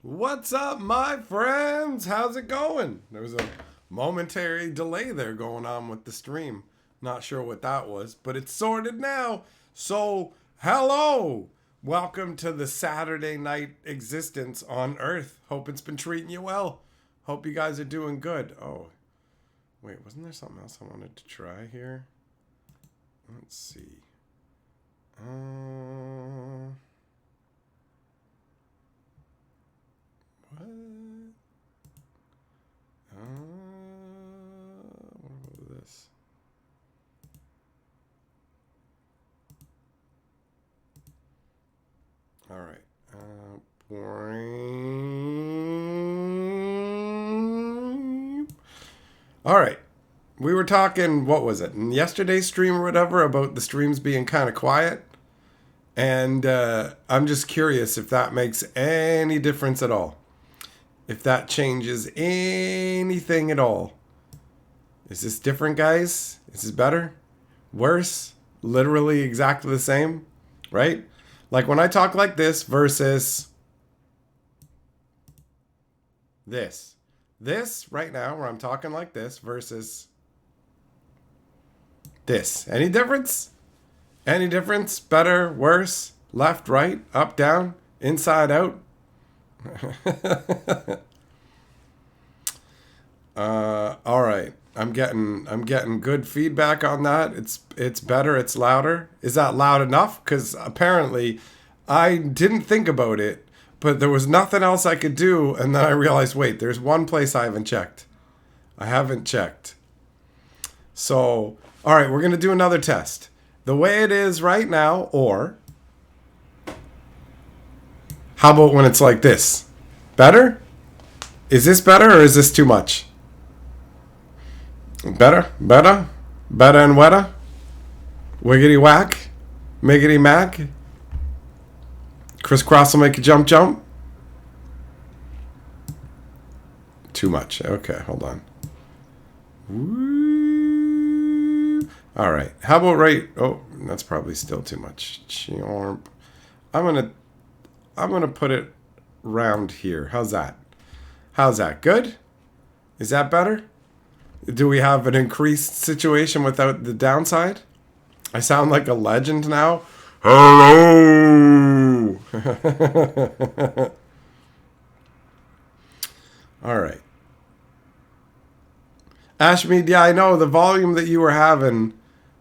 What's up, my friends? How's it going? There was a momentary delay there going on with the stream. Not sure what that was, but it's sorted now. So, hello! Welcome to the Saturday night existence on Earth. Hope it's been treating you well. Hope you guys are doing good. Oh, wait, wasn't there something else I wanted to try here? Let's see. What? What about this? All right. All right. We were talking, what was it, in yesterday's stream or whatever, about the streams being kind of quiet. And I'm just curious if that makes any difference at all. If that changes anything at all. Is this different, guys? Is this better? Worse? Literally exactly the same? Right? Like when I talk like this versus this. This right now, where I'm talking like this versus this. Any difference? Any difference? Better? Worse? Left? Right? Up? Down? Inside? Out? All right. I'm getting good feedback on that. It's better. It's louder. Is that loud enough? Because apparently, I didn't think about it, but there was nothing else I could do, and then I realized, wait, there's one place I haven't checked. I haven't checked. So, all right, we're gonna do another test. The way it is right now, or how about when it's like this? Better? Is this better or is this too much? Better? Better? Better and wetter? Wiggity whack? Miggity mac? Crisscross will make you jump jump? Too much. Okay, hold on. Woo. All right. How about right? Oh, that's probably still too much. Chorp. I'm gonna put it round here. How's that? How's that? Good? Is that better? Do we have an increased situation without the downside? I sound like a legend now. Hello. All right. Ashmead, yeah, I know the volume that you were having,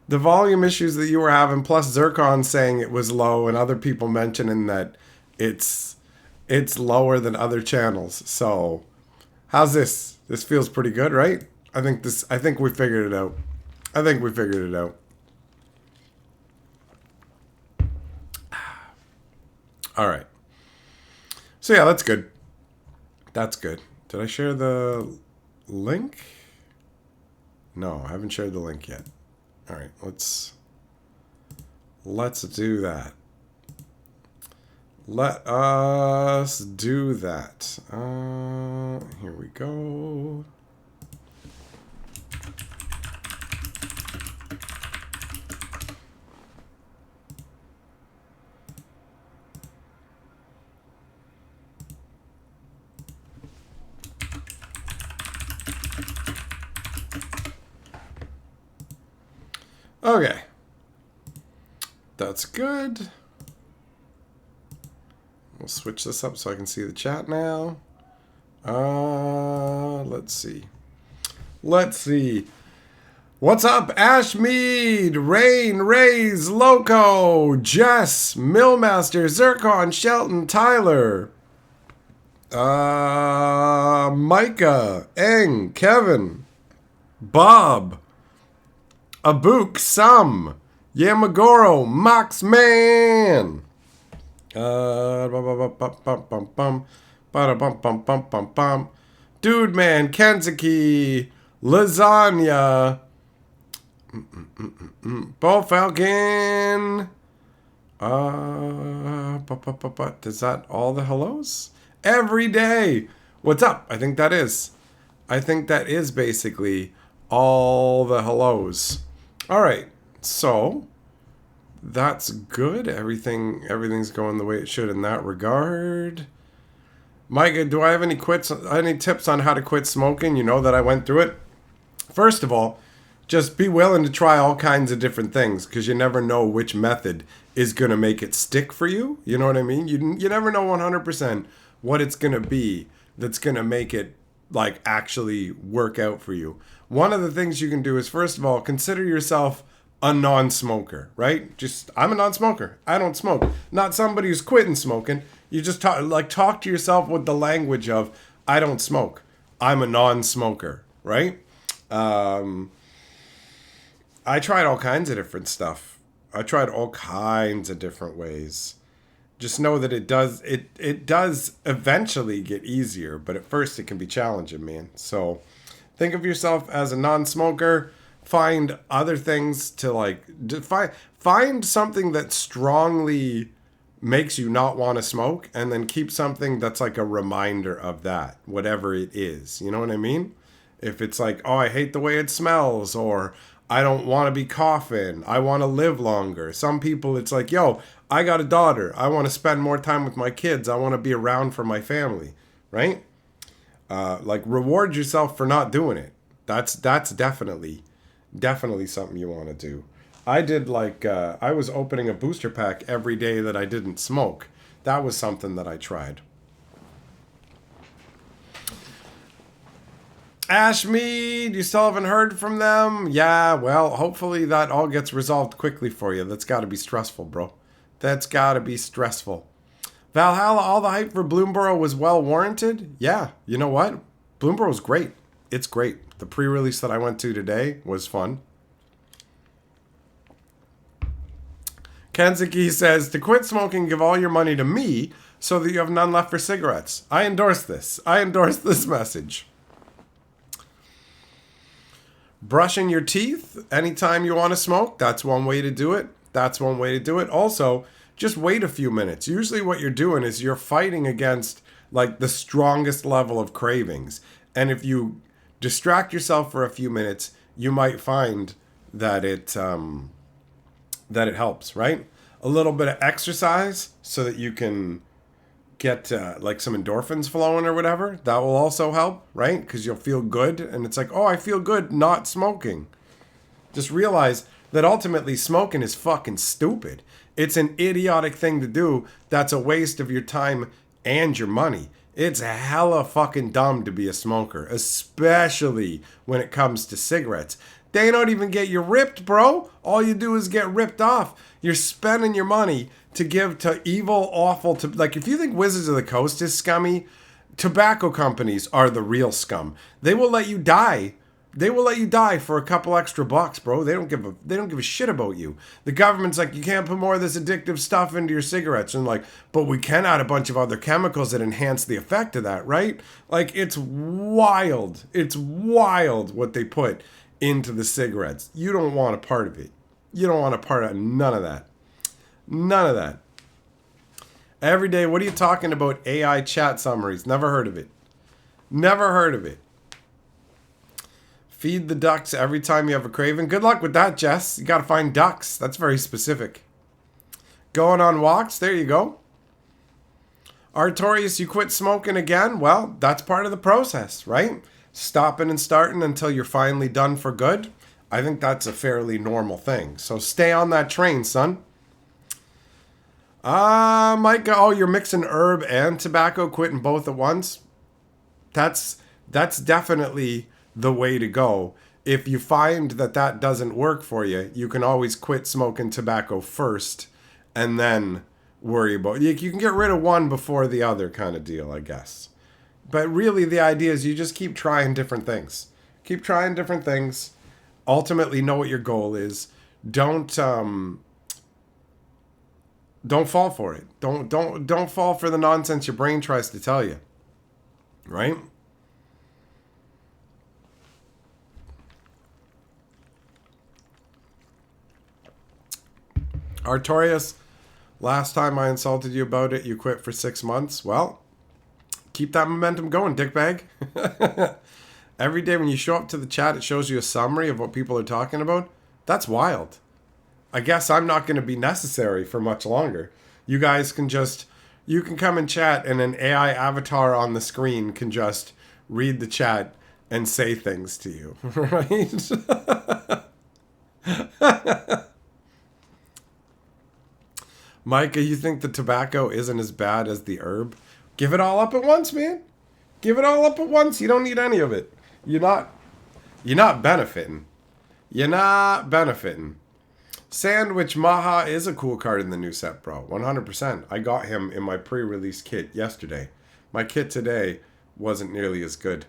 the volume issues that you were having, plus Zircon saying it was low, and other people mentioning that it's lower than other channels. So, how's this? This feels pretty good, right? I think we figured it out. I think we figured it out. All right. So yeah, that's good. That's good. Did I share the link? No, I haven't shared the link yet. All right, let's do that. Let us do that. Here we go. Okay. That's good. We'll switch this up so I can see the chat now. Let's see. Let's see. What's up, Ashmead, Rain, Rays, Loco, Jess, Millmaster, Zircon, Shelton, Tyler, Micah, Eng, Kevin, Bob, Abook, Sam, Yamagoro, Moxman. Dude Man, Kentucky, Lasagna, Bo Falcon. Is that all the hellos? Every day. What's up? I think that is basically all the hellos. All right. So that's good. Everything's going the way it should in that regard. Micah, do I have any tips on how to quit smoking? You know that I went through it. First of all, just be willing to try all kinds of different things because you never know which method is going to make it stick for you. You know what I mean? You never know 100% what it's going to be that's going to make it like actually work out for you. One of the things you can do is, first of all, consider yourself a non-smoker, right? Just, I'm a non-smoker. I don't smoke. Not somebody who's quitting smoking. You just talk to yourself with the language of, I don't smoke. I'm a non-smoker, right? I tried all kinds of different stuff. I tried all kinds of different ways. Just know that it does eventually get easier, but at first it can be challenging, man. So think of yourself as a non-smoker. Find other things to like find something that strongly makes you not want to smoke, and then keep something that's like a reminder of that, whatever it is. You know what I mean? If it's like, oh, I hate the way it smells, or I don't want to be coughing, I want to live longer. Some people, it's like, yo, I got a daughter. I want to spend more time with my kids. I want to be around for my family, right? Like reward yourself for not doing it. That's definitely something you want to do. I did like, I was opening a booster pack every day that I didn't smoke. That was something that I tried. Ashmead, you still haven't heard from them? Yeah, well, hopefully that all gets resolved quickly for you. That's got to be stressful, bro. That's got to be stressful. Valhalla, all the hype for Bloomborough was well warranted? Yeah, you know what? Bloomborough's great. It's great. The pre-release that I went to today was fun. Kenzuki says, to quit smoking, give all your money to me so that you have none left for cigarettes. I endorse this. I endorse this message. Brushing your teeth anytime you want to smoke, that's one way to do it. That's one way to do it. Also, just wait a few minutes. Usually what you're doing is you're fighting against like the strongest level of cravings. And if you distract yourself for a few minutes, you might find that it helps, right? A little bit of exercise so that you can get like some endorphins flowing or whatever. That will also help, right? Because you'll feel good. And it's like, oh, I feel good not smoking. Just realize that ultimately smoking is fucking stupid. It's an idiotic thing to do that's a waste of your time and your money. It's hella fucking dumb to be a smoker, especially when it comes to cigarettes. They don't even get you ripped, bro. All you do is get ripped off. You're spending your money to give to evil, awful, like if you think Wizards of the Coast is scummy, tobacco companies are the real scum. They will let you die. They will let you die for a couple extra bucks, bro. They don't give a shit about you. The government's like, you can't put more of this addictive stuff into your cigarettes. And like, but we can add a bunch of other chemicals that enhance the effect of that, right? Like, it's wild. It's wild what they put into the cigarettes. You don't want a part of it. You don't want a part of none of that. None of that. Every day, what are you talking about? AI chat summaries. Never heard of it. Never heard of it. Feed the ducks every time you have a craving. Good luck with that, Jess. You gotta find ducks. That's very specific. Going on walks. There you go. Artorius, you quit smoking again? Well, that's part of the process, right? Stopping and starting until you're finally done for good. I think that's a fairly normal thing. So stay on that train, son. Micah, oh, you're mixing herb and tobacco, quitting both at once. That's definitely the way to go. If you find that doesn't work for you, you can always quit smoking tobacco first and then worry about you can get rid of one before the other kind of deal, I guess. But really the idea is you just keep trying different things. Keep trying different things. Ultimately know what your goal is. Don't fall for it. Don't fall for the nonsense your brain tries to tell you. Right? Artorius, last time I insulted you about it, you quit for 6 months. Well, keep that momentum going, dickbag. Every day when you show up to the chat, it shows you a summary of what people are talking about. That's wild. I guess I'm not going to be necessary for much longer. You guys can just, you can come and chat, and an AI avatar on the screen can just read the chat and say things to you, right? Micah, you think the tobacco isn't as bad as the herb? Give it all up at once, man. Give it all up at once. You don't need any of it. You're not benefiting. You're not benefiting. Sandwich Maha is a cool card in the new set, bro. 100%. I got him in my pre-release kit yesterday. My kit today wasn't nearly as good.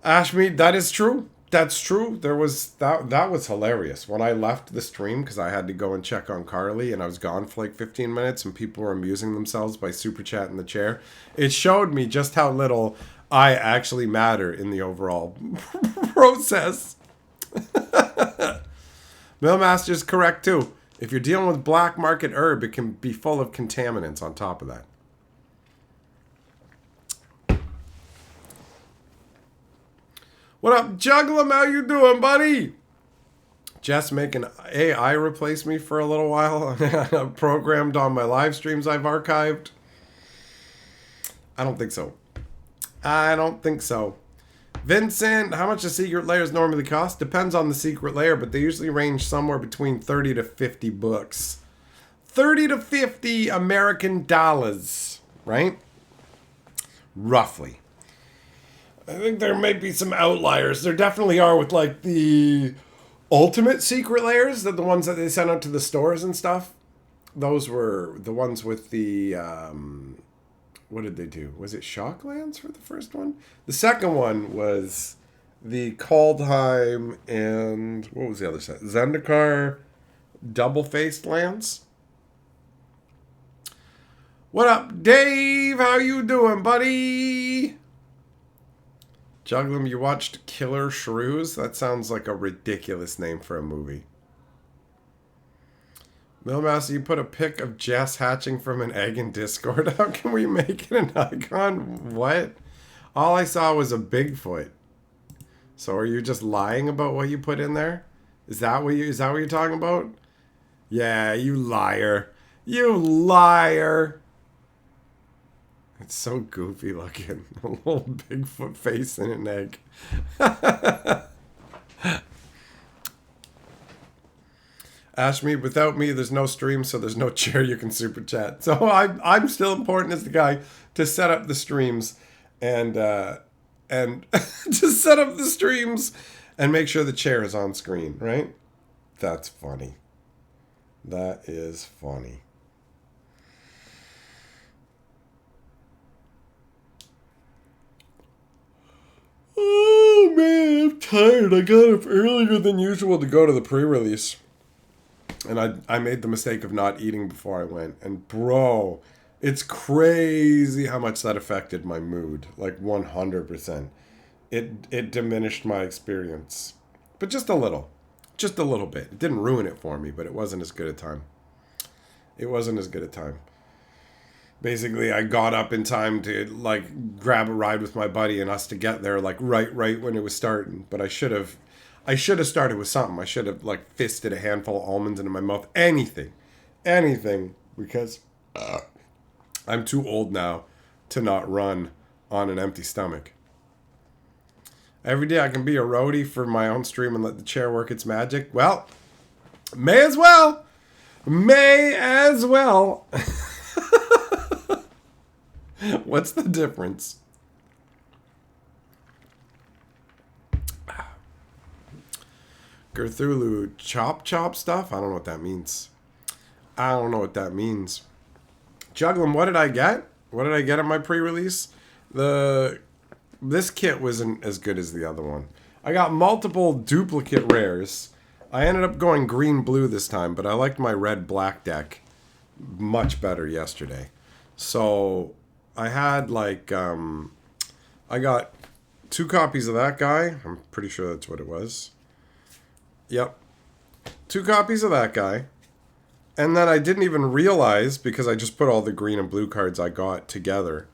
Ashmead, that is true. That's true. There was that was hilarious. When I left the stream, because I had to go and check on Carly, and I was gone for like 15 minutes, and people were amusing themselves by super chat in the chair. It showed me just how little I actually matter in the overall process. Millmaster's correct too. If you're dealing with black market herb, it can be full of contaminants on top of that. What up, Juggler? How you doing, buddy? Just making AI replace me for a little while. Programmed on my live streams I've archived. I don't think so. I don't think so. Vincent, how much do secret layers normally cost? Depends on the secret layer, but they usually range somewhere between 30 to 50 bucks. 30 to 50 American dollars, right? Roughly. I think there may be some outliers. There definitely are with like the ultimate secret layers, the ones that they sent out to the stores and stuff. Those were the ones with the what did they do? Was it Shocklands for the first one? The second one was the Kaldheim and what was the other set? Zendikar double-faced lands. What up, Dave? How you doing, buddy? Juglum, you watched Killer Shrews? That sounds like a ridiculous name for a movie. Millmaster, you put a pic of Jess hatching from an egg in Discord. How can we make it an icon? What? All I saw was a Bigfoot. So are you just lying about what you put in there? Is that what you're talking about? Yeah, you liar. You liar. It's so goofy looking. A little Bigfoot face in an egg. Ashmead, without me, there's no stream, so there's no chair you can super chat. So I'm still important as the guy to set up the streams and to set up the streams and make sure the chair is on screen, right? That's funny. That is funny. Oh man, I'm tired. I got up earlier than usual to go to the pre-release. And I made the mistake of not eating before I went. And bro, it's crazy how much that affected my mood. Like 100%. It diminished my experience. But just a little. Just a little bit. It didn't ruin it for me, but it wasn't as good a time. It wasn't as good a time. Basically, I got up in time to like grab a ride with my buddy and us to get there like right when it was starting. But I should have started with something. I should have like fisted a handful of almonds into my mouth. Anything, because I'm too old now to not run on an empty stomach. Every day I can be a roadie for my own stream and let the chair work its magic. Well, may as well. What's the difference? Cthulhu chop stuff? I don't know what that means. Juggling, what did I get? What did I get at my pre-release? This kit wasn't as good as the other one. I got multiple duplicate rares. I ended up going green-blue this time, but I liked my red-black deck much better yesterday. So I had like, I got 2 copies of that guy. I'm pretty sure that's what it was. Yep. 2 copies of that guy. And then I didn't even realize, because I just put all the green and blue cards I got together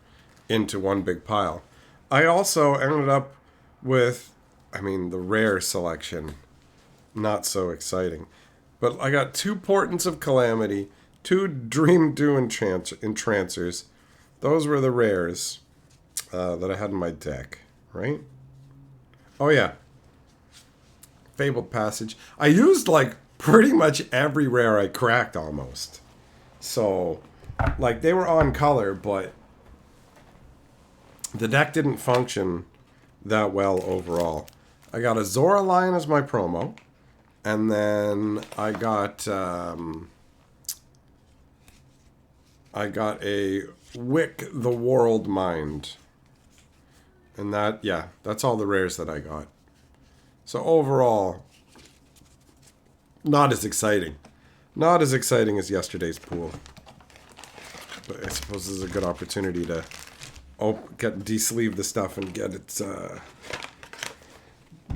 into one big pile. I also ended up with, the rare selection. Not so exciting. But I got 2 Portents of Calamity, 2 Dream Dew Entrancers. Those were the rares that I had in my deck, right? Oh, yeah. Fabled Passage. I used, like, pretty much every rare I cracked almost. So, like, they were on color, but the deck didn't function that well overall. I got a Zora Lion as my promo. And then I got a Wick the World Mind. And that, yeah, that's all the rares that I got. So overall, not as exciting. Not as exciting as yesterday's pool. But I suppose this is a good opportunity to de-sleeve the stuff and get it,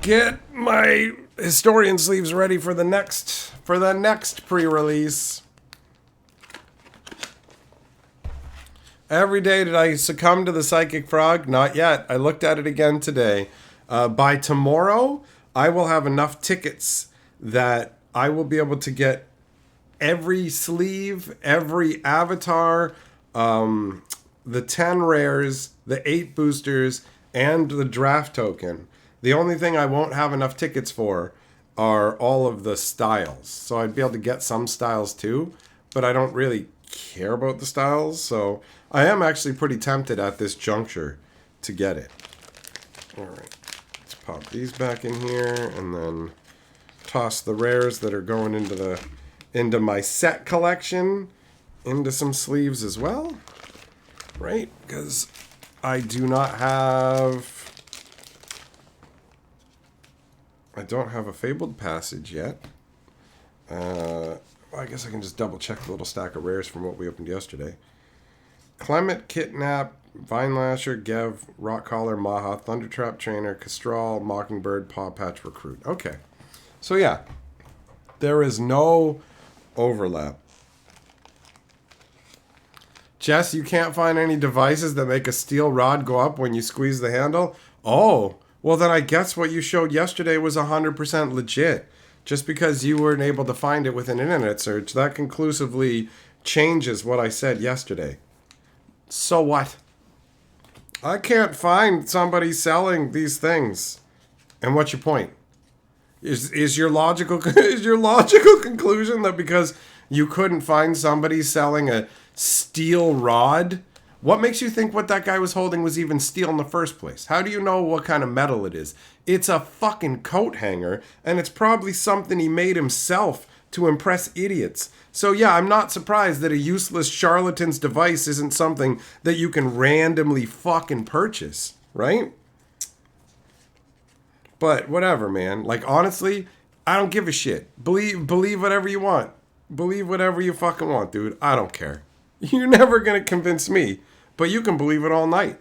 get my historian sleeves ready for the next pre-release. Every day did I succumb to the Psychic Frog? Not yet. I looked at it again today. By tomorrow, I will have enough tickets that I will be able to get every sleeve, every avatar, the 10 rares, the 8 boosters, and the draft token. The only thing I won't have enough tickets for are all of the styles. So I'd be able to get some styles too, but I don't really care about the styles. So I am actually pretty tempted at this juncture to get it. All right, let's pop these back in here and then toss the rares that are going into my set collection into some sleeves as well. Right, because I don't have a Fabled Passage yet. Well, I guess I can just double check the little stack of rares from what we opened yesterday. Clement, Kidnap, Vinelasher, Gev, Rockcaller, Maha, Thundertrap Trainer, Castral, Mockingbird, Pawpatch, Recruit. Okay. So yeah, there is no overlap. Jess, you can't find any devices that make a steel rod go up when you squeeze the handle? Oh, well then I guess what you showed yesterday was 100% legit. Just because you weren't able to find it with an internet search, that conclusively changes what I said yesterday. So what? I can't find somebody selling these things. And what's your point? Is your logical conclusion that because you couldn't find somebody selling a steel rod? What makes you think what that guy was holding was even steel in the first place? How do you know what kind of metal it is? It's a fucking coat hanger, and it's probably something he made himself to impress idiots. So yeah, I'm not surprised that a useless charlatan's device isn't something that you can randomly fucking purchase, right? But whatever, man. Like, honestly, I don't give a shit. Believe whatever you want. Believe whatever you fucking want, dude. I don't care. You're never going to convince me, but you can believe it all night.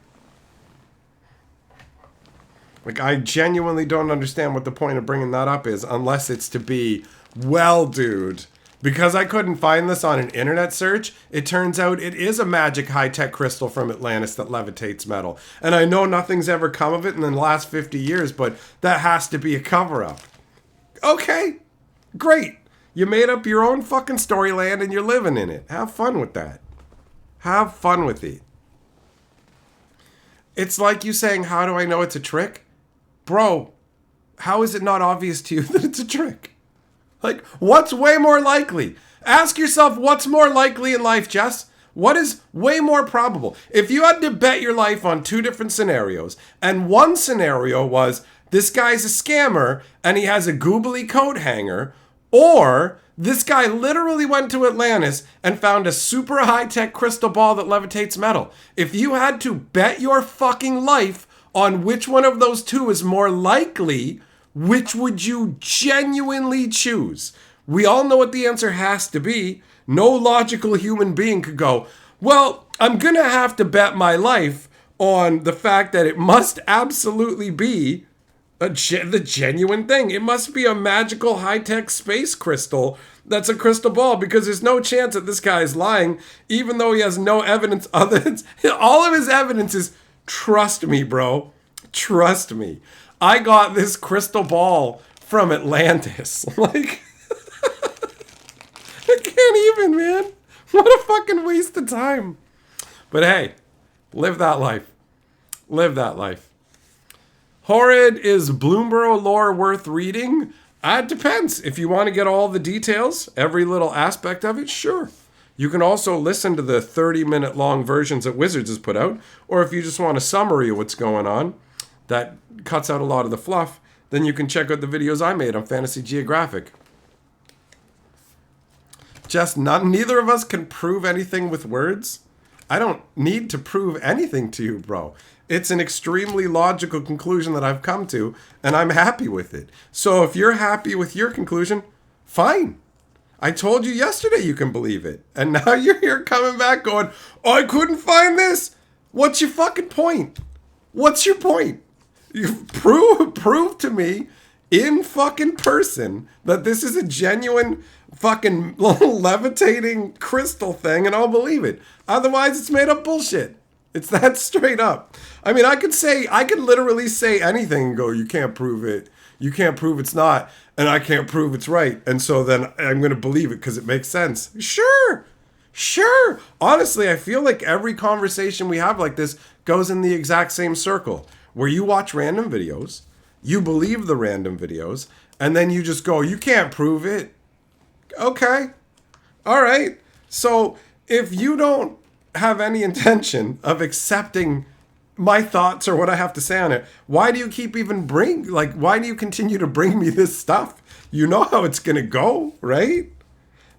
Like, I genuinely don't understand what the point of bringing that up is, unless it's to be, well, dude, because I couldn't find this on an internet search, it turns out it is a magic high-tech crystal from Atlantis that levitates metal. And I know nothing's ever come of it in the last 50 years, but that has to be a cover-up. Okay, great. You made up your own fucking storyland and you're living in it. Have fun with that. Have fun with it. It's like you saying, how do I know it's a trick? Bro, how is it not obvious to you that it's a trick? Like, what's way more likely? Ask yourself what's more likely in life, Jess. What is way more probable? If you had to bet your life on 2 different scenarios, and one scenario was this guy's a scammer and he has a googly coat hanger, or this guy literally went to Atlantis and found a super high-tech crystal ball that levitates metal. If you had to bet your fucking life on which one of those 2 is more likely, which would you genuinely choose? We all know what the answer has to be. No logical human being could go, well, I'm going to have to bet my life on the fact that it must absolutely be the genuine thing. It must be a magical high-tech space crystal that's a crystal ball, because there's no chance that this guy is lying, even though he has no evidence other than all of his evidence is, trust me, bro. Trust me. I got this crystal ball from Atlantis. Like, I can't even, man. What a fucking waste of time. But hey, live that life. Live that life. Horrid, is Bloomborough lore worth reading? It depends. If you want to get all the details, every little aspect of it, sure. You can also listen to the 30-minute long versions that Wizards has put out, or if you just want a summary of what's going on that cuts out a lot of the fluff, then you can check out the videos I made on Fantasy Geographic. Just neither of us can prove anything with words. I don't need to prove anything to you, bro. It's an extremely logical conclusion that I've come to, and I'm happy with it. So if you're happy with your conclusion, fine. I told you yesterday you can believe it. And now you're here coming back going, oh, I couldn't find this. What's your fucking point? What's your point? You prove to me in fucking person that this is a genuine fucking levitating crystal thing, and I'll believe it. Otherwise, it's made up bullshit. It's that straight up. I mean, I could literally say anything and go, you can't prove it. You can't prove it's not. And I can't prove it's right. And so then I'm going to believe it because it makes sense. Sure. Honestly, I feel like every conversation we have like this goes in the exact same circle. Where you watch random videos, you believe the random videos, and then you just go, you can't prove it. Okay. All right. So if you don't have any intention of accepting my thoughts or what I have to say on it, why do you keep even why do you continue to bring me this stuff? You know how it's going to go, right?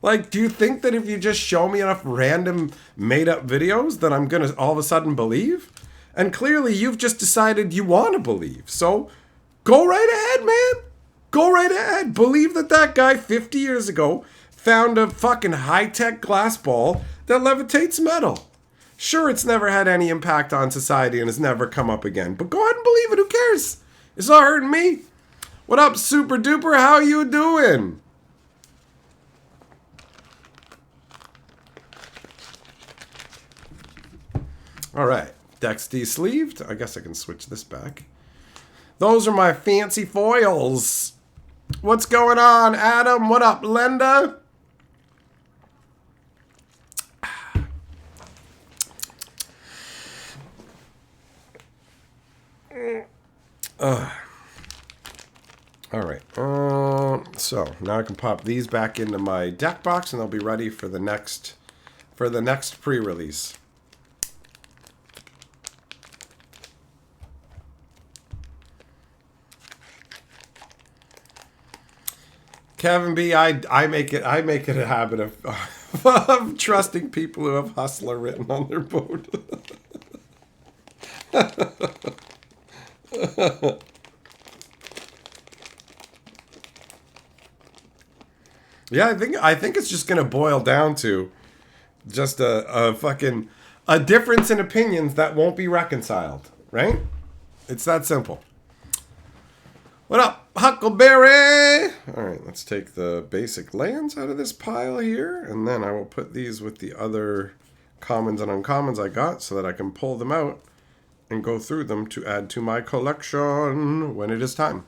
Like, do you think that if you just show me enough random made up videos that I'm going to all of a sudden believe? And clearly you've just decided you want to believe. So go right ahead, man. Go right ahead. Believe that guy 50 years ago found a fucking high-tech glass ball that levitates metal. Sure, it's never had any impact on society and has never come up again. But go ahead and believe it. Who cares? It's not hurting me. What up, Super Duper? How you doing? All right. Dex de-sleeved. I guess I can switch this back. Those are my fancy foils. What's going on, Adam? What up, Linda? All right. So now I can pop these back into my deck box, and they'll be ready for the next pre-release. Kevin B, I make it a habit of trusting people who have hustler written on their boat. Yeah, I think it's just gonna boil down to just a difference in opinions that won't be reconciled, right? It's that simple. What up, Huckleberry? All right, let's take the basic lands out of this pile here, and then I will put these with the other commons and uncommons I got so that I can pull them out and go through them to add to my collection when it is time.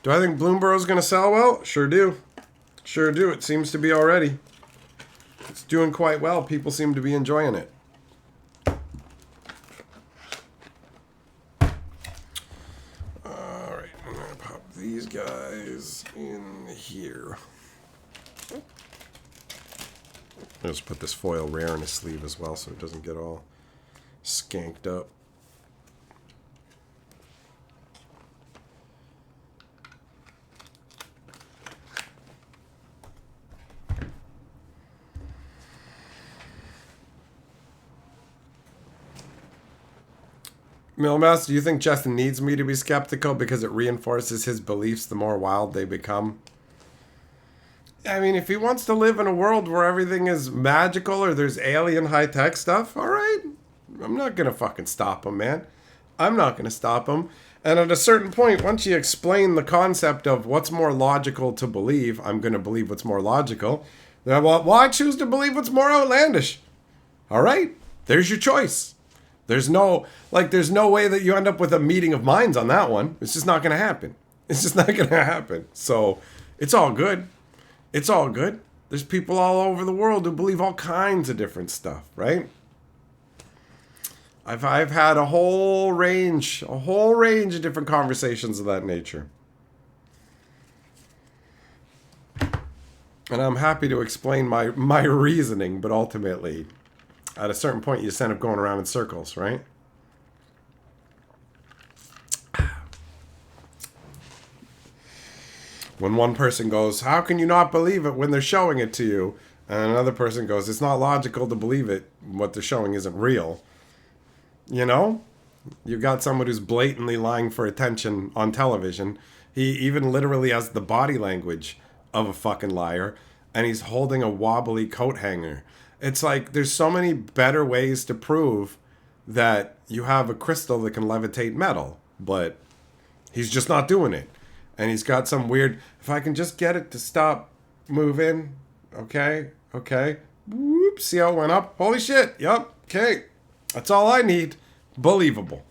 Do I think Bloomborough's going to sell well? Sure do. Sure do. It seems to be already. It's doing quite well. People seem to be enjoying it. Alright, I'm going to pop these guys in here. I'll just put this foil rare in a sleeve as well so it doesn't get all skanked up. Millmaster, do you think Justin needs me to be skeptical because it reinforces his beliefs the more wild they become? I mean, if he wants to live in a world where everything is magical or there's alien high-tech stuff, all right. I'm not going to fucking stop him, man. I'm not going to stop him. And at a certain point, once you explain the concept of what's more logical to believe, I'm going to believe what's more logical. Then, well, why choose to believe what's more outlandish? All right. There's your choice. There's no way that you end up with a meeting of minds on that one. It's just not going to happen. It's just not going to happen. So it's all good. It's all good. There's people all over the world who believe all kinds of different stuff, right? I've had a whole range of different conversations of that nature. And I'm happy to explain my reasoning, but ultimately, at a certain point, you just end up going around in circles, right? When one person goes, how can you not believe it when they're showing it to you? And another person goes, it's not logical to believe it. What they're showing isn't real. You know? You've got someone who's blatantly lying for attention on television. He even literally has the body language of a fucking liar. And he's holding a wobbly coat hanger. It's like there's so many better ways to prove that you have a crystal that can levitate metal. But he's just not doing it. And he's got some weird, if I can just get it to stop moving. Okay. Whoop, see how it went up? Holy shit. Yep. Okay. That's all I need. Believable.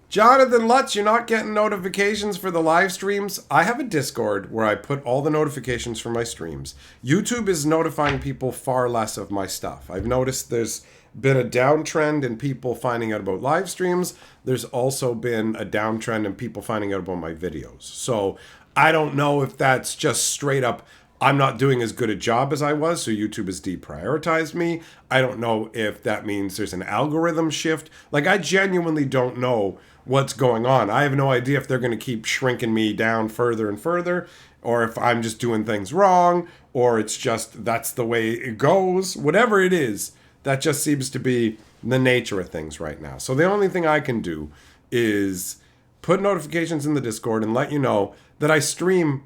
Jonathan Lutz, you're not getting notifications for the live streams? I have a Discord where I put all the notifications for my streams. YouTube is notifying people far less of my stuff. I've noticed there's been a downtrend in people finding out about live streams. There's also been a downtrend in people finding out about my videos. So I don't know if that's just straight up, I'm not doing as good a job as I was, so YouTube has deprioritized me. I don't know if that means there's an algorithm shift. Like, I genuinely don't know what's going on. I have no idea if they're going to keep shrinking me down further and further, or if I'm just doing things wrong, or it's just that's the way it goes. Whatever it is, that just seems to be the nature of things right now. So the only thing I can do is put notifications in the Discord and let you know that I stream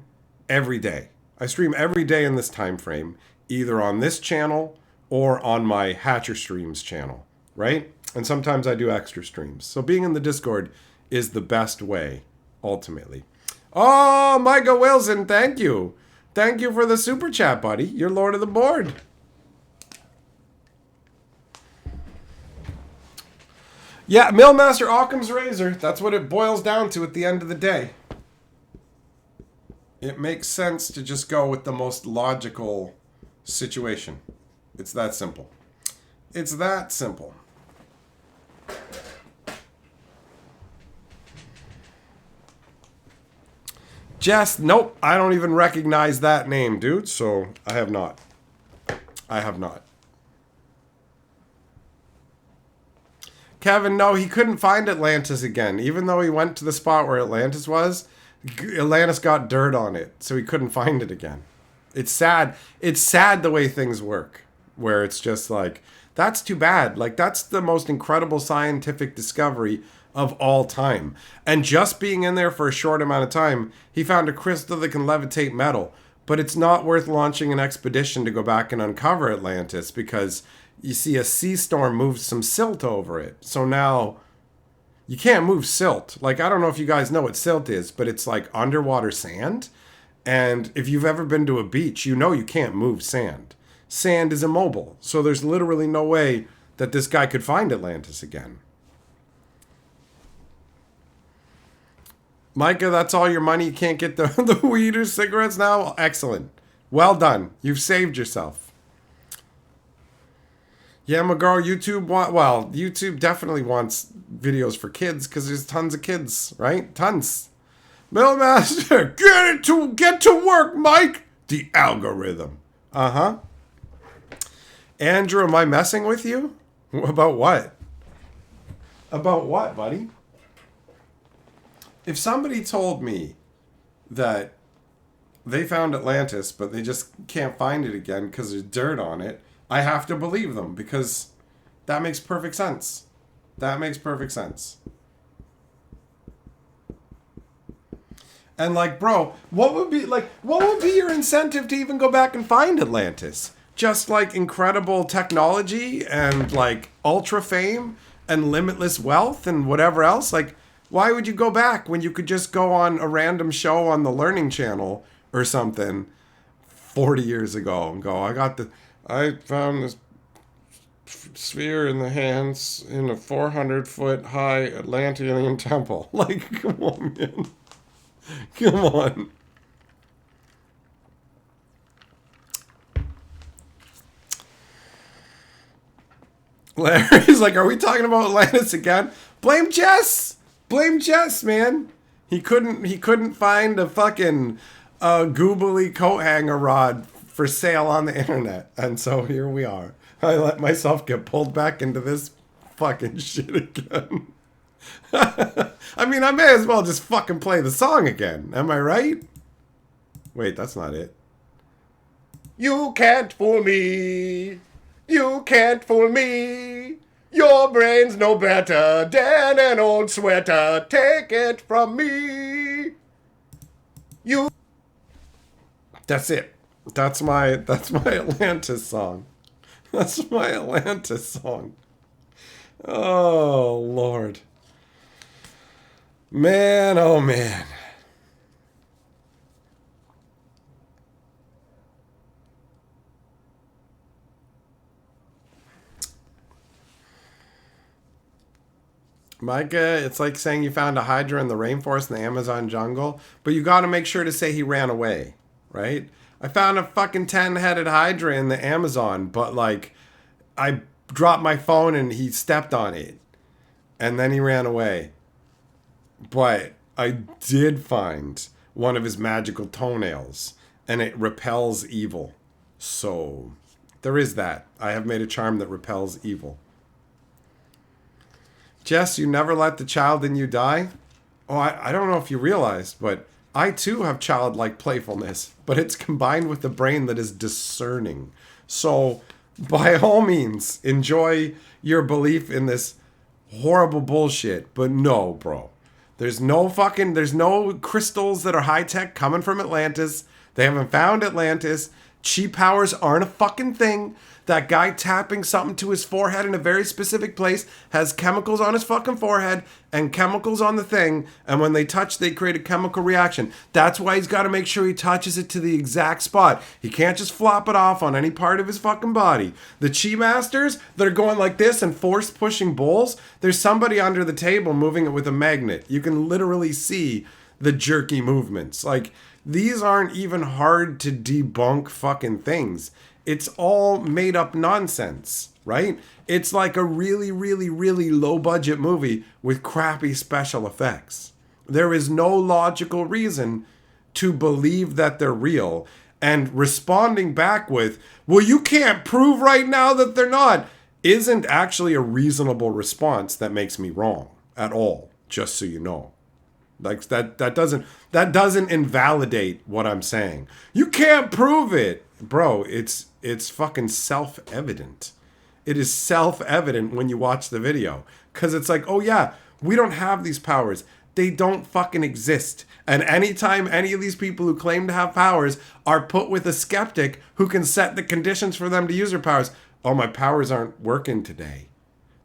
every day. I stream every day in this time frame, either on this channel or on my Hatcher Streams channel, right? And sometimes I do extra streams. So being in the Discord is the best way, ultimately. Oh, Micah Wilson, thank you. Thank you for the super chat, buddy. You're Lord of the Board. Yeah, Millmaster Occam's razor. That's what it boils down to at the end of the day. It makes sense to just go with the most logical situation. It's that simple. It's that simple. Jess, nope, I don't even recognize that name, dude. So I have not. Kevin, no, he couldn't find Atlantis again. Even though he went to the spot where Atlantis was, Atlantis got dirt on it, so he couldn't find it again. It's sad. It's sad the way things work, where it's just like, that's too bad. Like, that's the most incredible scientific discovery of all time. And just being in there for a short amount of time, he found a crystal that can levitate metal. But it's not worth launching an expedition to go back and uncover Atlantis, because you see a sea storm moves some silt over it. So now you can't move silt. Like, I don't know if you guys know what silt is, but it's like underwater sand. And if you've ever been to a beach, you know you can't move sand. Sand is immobile. So there's literally no way that this guy could find Atlantis again. Micah, that's all your money? You can't get the weed or cigarettes now? Excellent. Well done. You've saved yourself. Yeah, McGraw, YouTube definitely wants videos for kids because there's tons of kids, right? Tons. Millmaster, get to work, Mike. The algorithm. Uh-huh. Andrew, am I messing with you? About what? About what, buddy? If somebody told me that they found Atlantis, but they just can't find it again because there's dirt on it, I have to believe them, because that makes perfect sense. That makes perfect sense. And like, bro, what would be your incentive to even go back and find Atlantis? Just like incredible technology and like ultra fame and limitless wealth and whatever else? Like, why would you go back when you could just go on a random show on the Learning Channel or something, 40 years ago and go, I found this sphere in the hands in a 400-foot high Atlantean temple. Like, come on, man. Come on. Larry's like, are we talking about Atlantis again? Blame Jess. Blame Jess, man. He couldn't find a fucking goobly coat hanger rod for sale on the internet. And so here we are. I let myself get pulled back into this fucking shit again. I mean, I may as well just fucking play the song again. Am I right? Wait, that's not it. You can't fool me. You can't fool me. Your brain's no better than an old sweater. Take it from me. You. That's it. That's my Atlantis song. That's my Atlantis song. Oh, Lord. Man, oh, man. Micah, it's like saying you found a hydra in the rainforest in the Amazon jungle, but you got to make sure to say he ran away, right? I found a fucking 10-headed hydra in the Amazon, but like I dropped my phone and he stepped on it and then he ran away. But I did find one of his magical toenails and it repels evil. So there is that. I have made a charm that repels evil. Jess, you never let the child in you die? Oh, I don't know if you realized, but I too have childlike playfulness, but it's combined with a brain that is discerning. So, by all means, enjoy your belief in this horrible bullshit, but no, bro. There's no crystals that are high-tech coming from Atlantis. They haven't found Atlantis. Chi powers aren't a fucking thing. That guy tapping something to his forehead in a very specific place has chemicals on his fucking forehead and chemicals on the thing. And when they touch, they create a chemical reaction. That's why he's got to make sure he touches it to the exact spot. He can't just flop it off on any part of his fucking body. The Chi Masters that are going like this and force pushing bowls, there's somebody under the table moving it with a magnet. You can literally see the jerky movements. Like, these aren't even hard to debunk fucking things. It's all made up nonsense, right? It's like a really, really, really low budget movie with crappy special effects. There is no logical reason to believe that they're real. And responding back with, well, you can't prove right now that they're not, isn't actually a reasonable response that makes me wrong at all, just so you know. Like that doesn't invalidate what I'm saying. You can't prove it. Bro, it's fucking self-evident. It is self-evident when you watch the video. Because it's like, oh yeah, we don't have these powers. They don't fucking exist. And anytime any of these people who claim to have powers are put with a skeptic who can set the conditions for them to use their powers, oh, my powers aren't working today.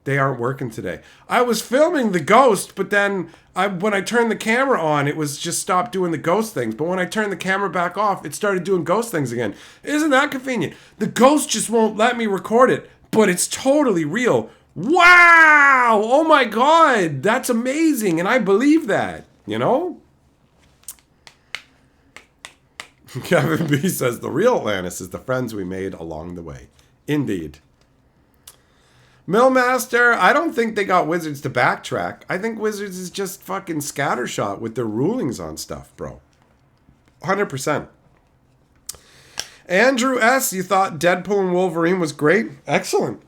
They aren't working today. I was filming the ghost, but then when I turned the camera on, it was just stopped doing the ghost things. But when I turned the camera back off, it started doing ghost things again. Isn't that convenient? The ghost just won't let me record it, but it's totally real. Wow! Oh my God! That's amazing, and I believe that, you know? Kevin B says, the real Atlantis is the friends we made along the way. Indeed. Millmaster, I don't think they got Wizards to backtrack. I think Wizards is just fucking scattershot with their rulings on stuff, bro. 100%. Andrew S., you thought Deadpool and Wolverine was great? Excellent.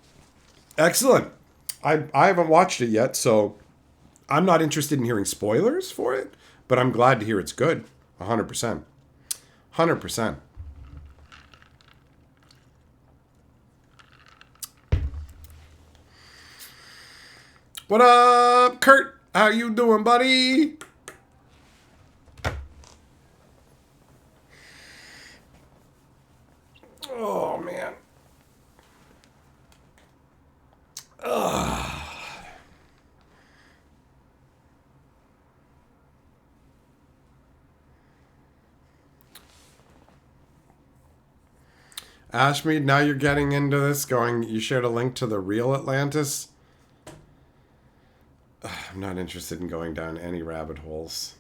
Excellent. I haven't watched it yet, so I'm not interested in hearing spoilers for it, but I'm glad to hear it's good. 100%. 100%. What up, Kurt? How you doing, buddy? Oh, man. Ugh. Ashmead, now you're getting into this, going, you shared a link to the real Atlantis. I'm not interested in going down any rabbit holes.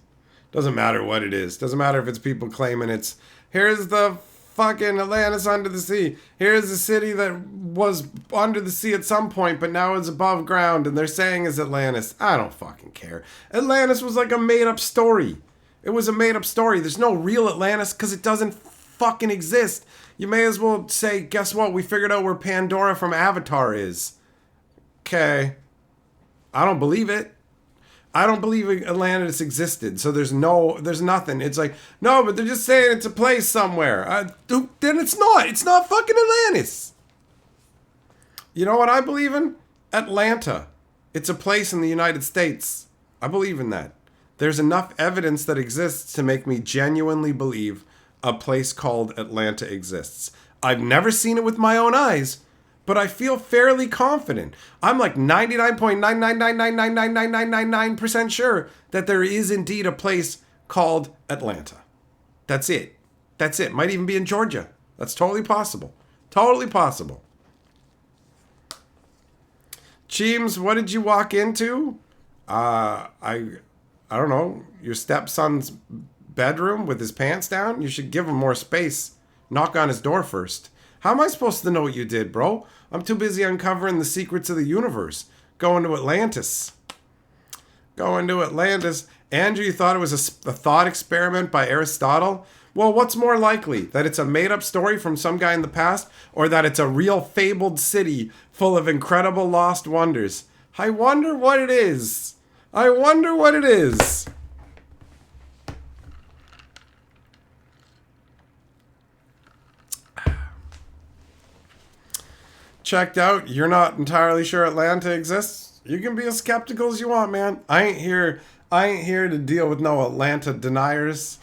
Doesn't matter what it is. Doesn't matter if it's people claiming it's, here's the fucking Atlantis under the sea. Here's a city that was under the sea at some point, but now is above ground, and they're saying is Atlantis. I don't fucking care. Atlantis was like a made-up story. It was a made-up story. There's no real Atlantis because it doesn't fucking exist. You may as well say, guess what? We figured out where Pandora from Avatar is. Okay. I don't believe it. I don't believe Atlantis existed. So there's nothing. It's like, no, but they're just saying it's a place somewhere. Then it's not. It's not fucking Atlantis. You know what I believe in? Atlanta. It's a place in the United States. I believe in that. There's enough evidence that exists to make me genuinely believe a place called Atlanta exists. I've never seen it with my own eyes, but I feel fairly confident. I'm like 99.999999999% sure that there is indeed a place called Atlanta. That's it. That's it. Might even be in Georgia. That's totally possible. Totally possible. Cheems, what did you walk into? I don't know. Your stepson's bedroom with his pants down? You should give him more space. Knock on his door first. How am I supposed to know what you did, bro? I'm too busy uncovering the secrets of the universe. Going to Atlantis. Going to Atlantis. Andrew, you thought it was a thought experiment by Aristotle? Well, what's more likely? That it's a made-up story from some guy in the past, or that it's a real fabled city full of incredible lost wonders? I wonder what it is. I wonder what it is. Checked out. You're not entirely sure Atlanta exists? You can be as skeptical as you want, man. I ain't here to deal with no Atlanta deniers.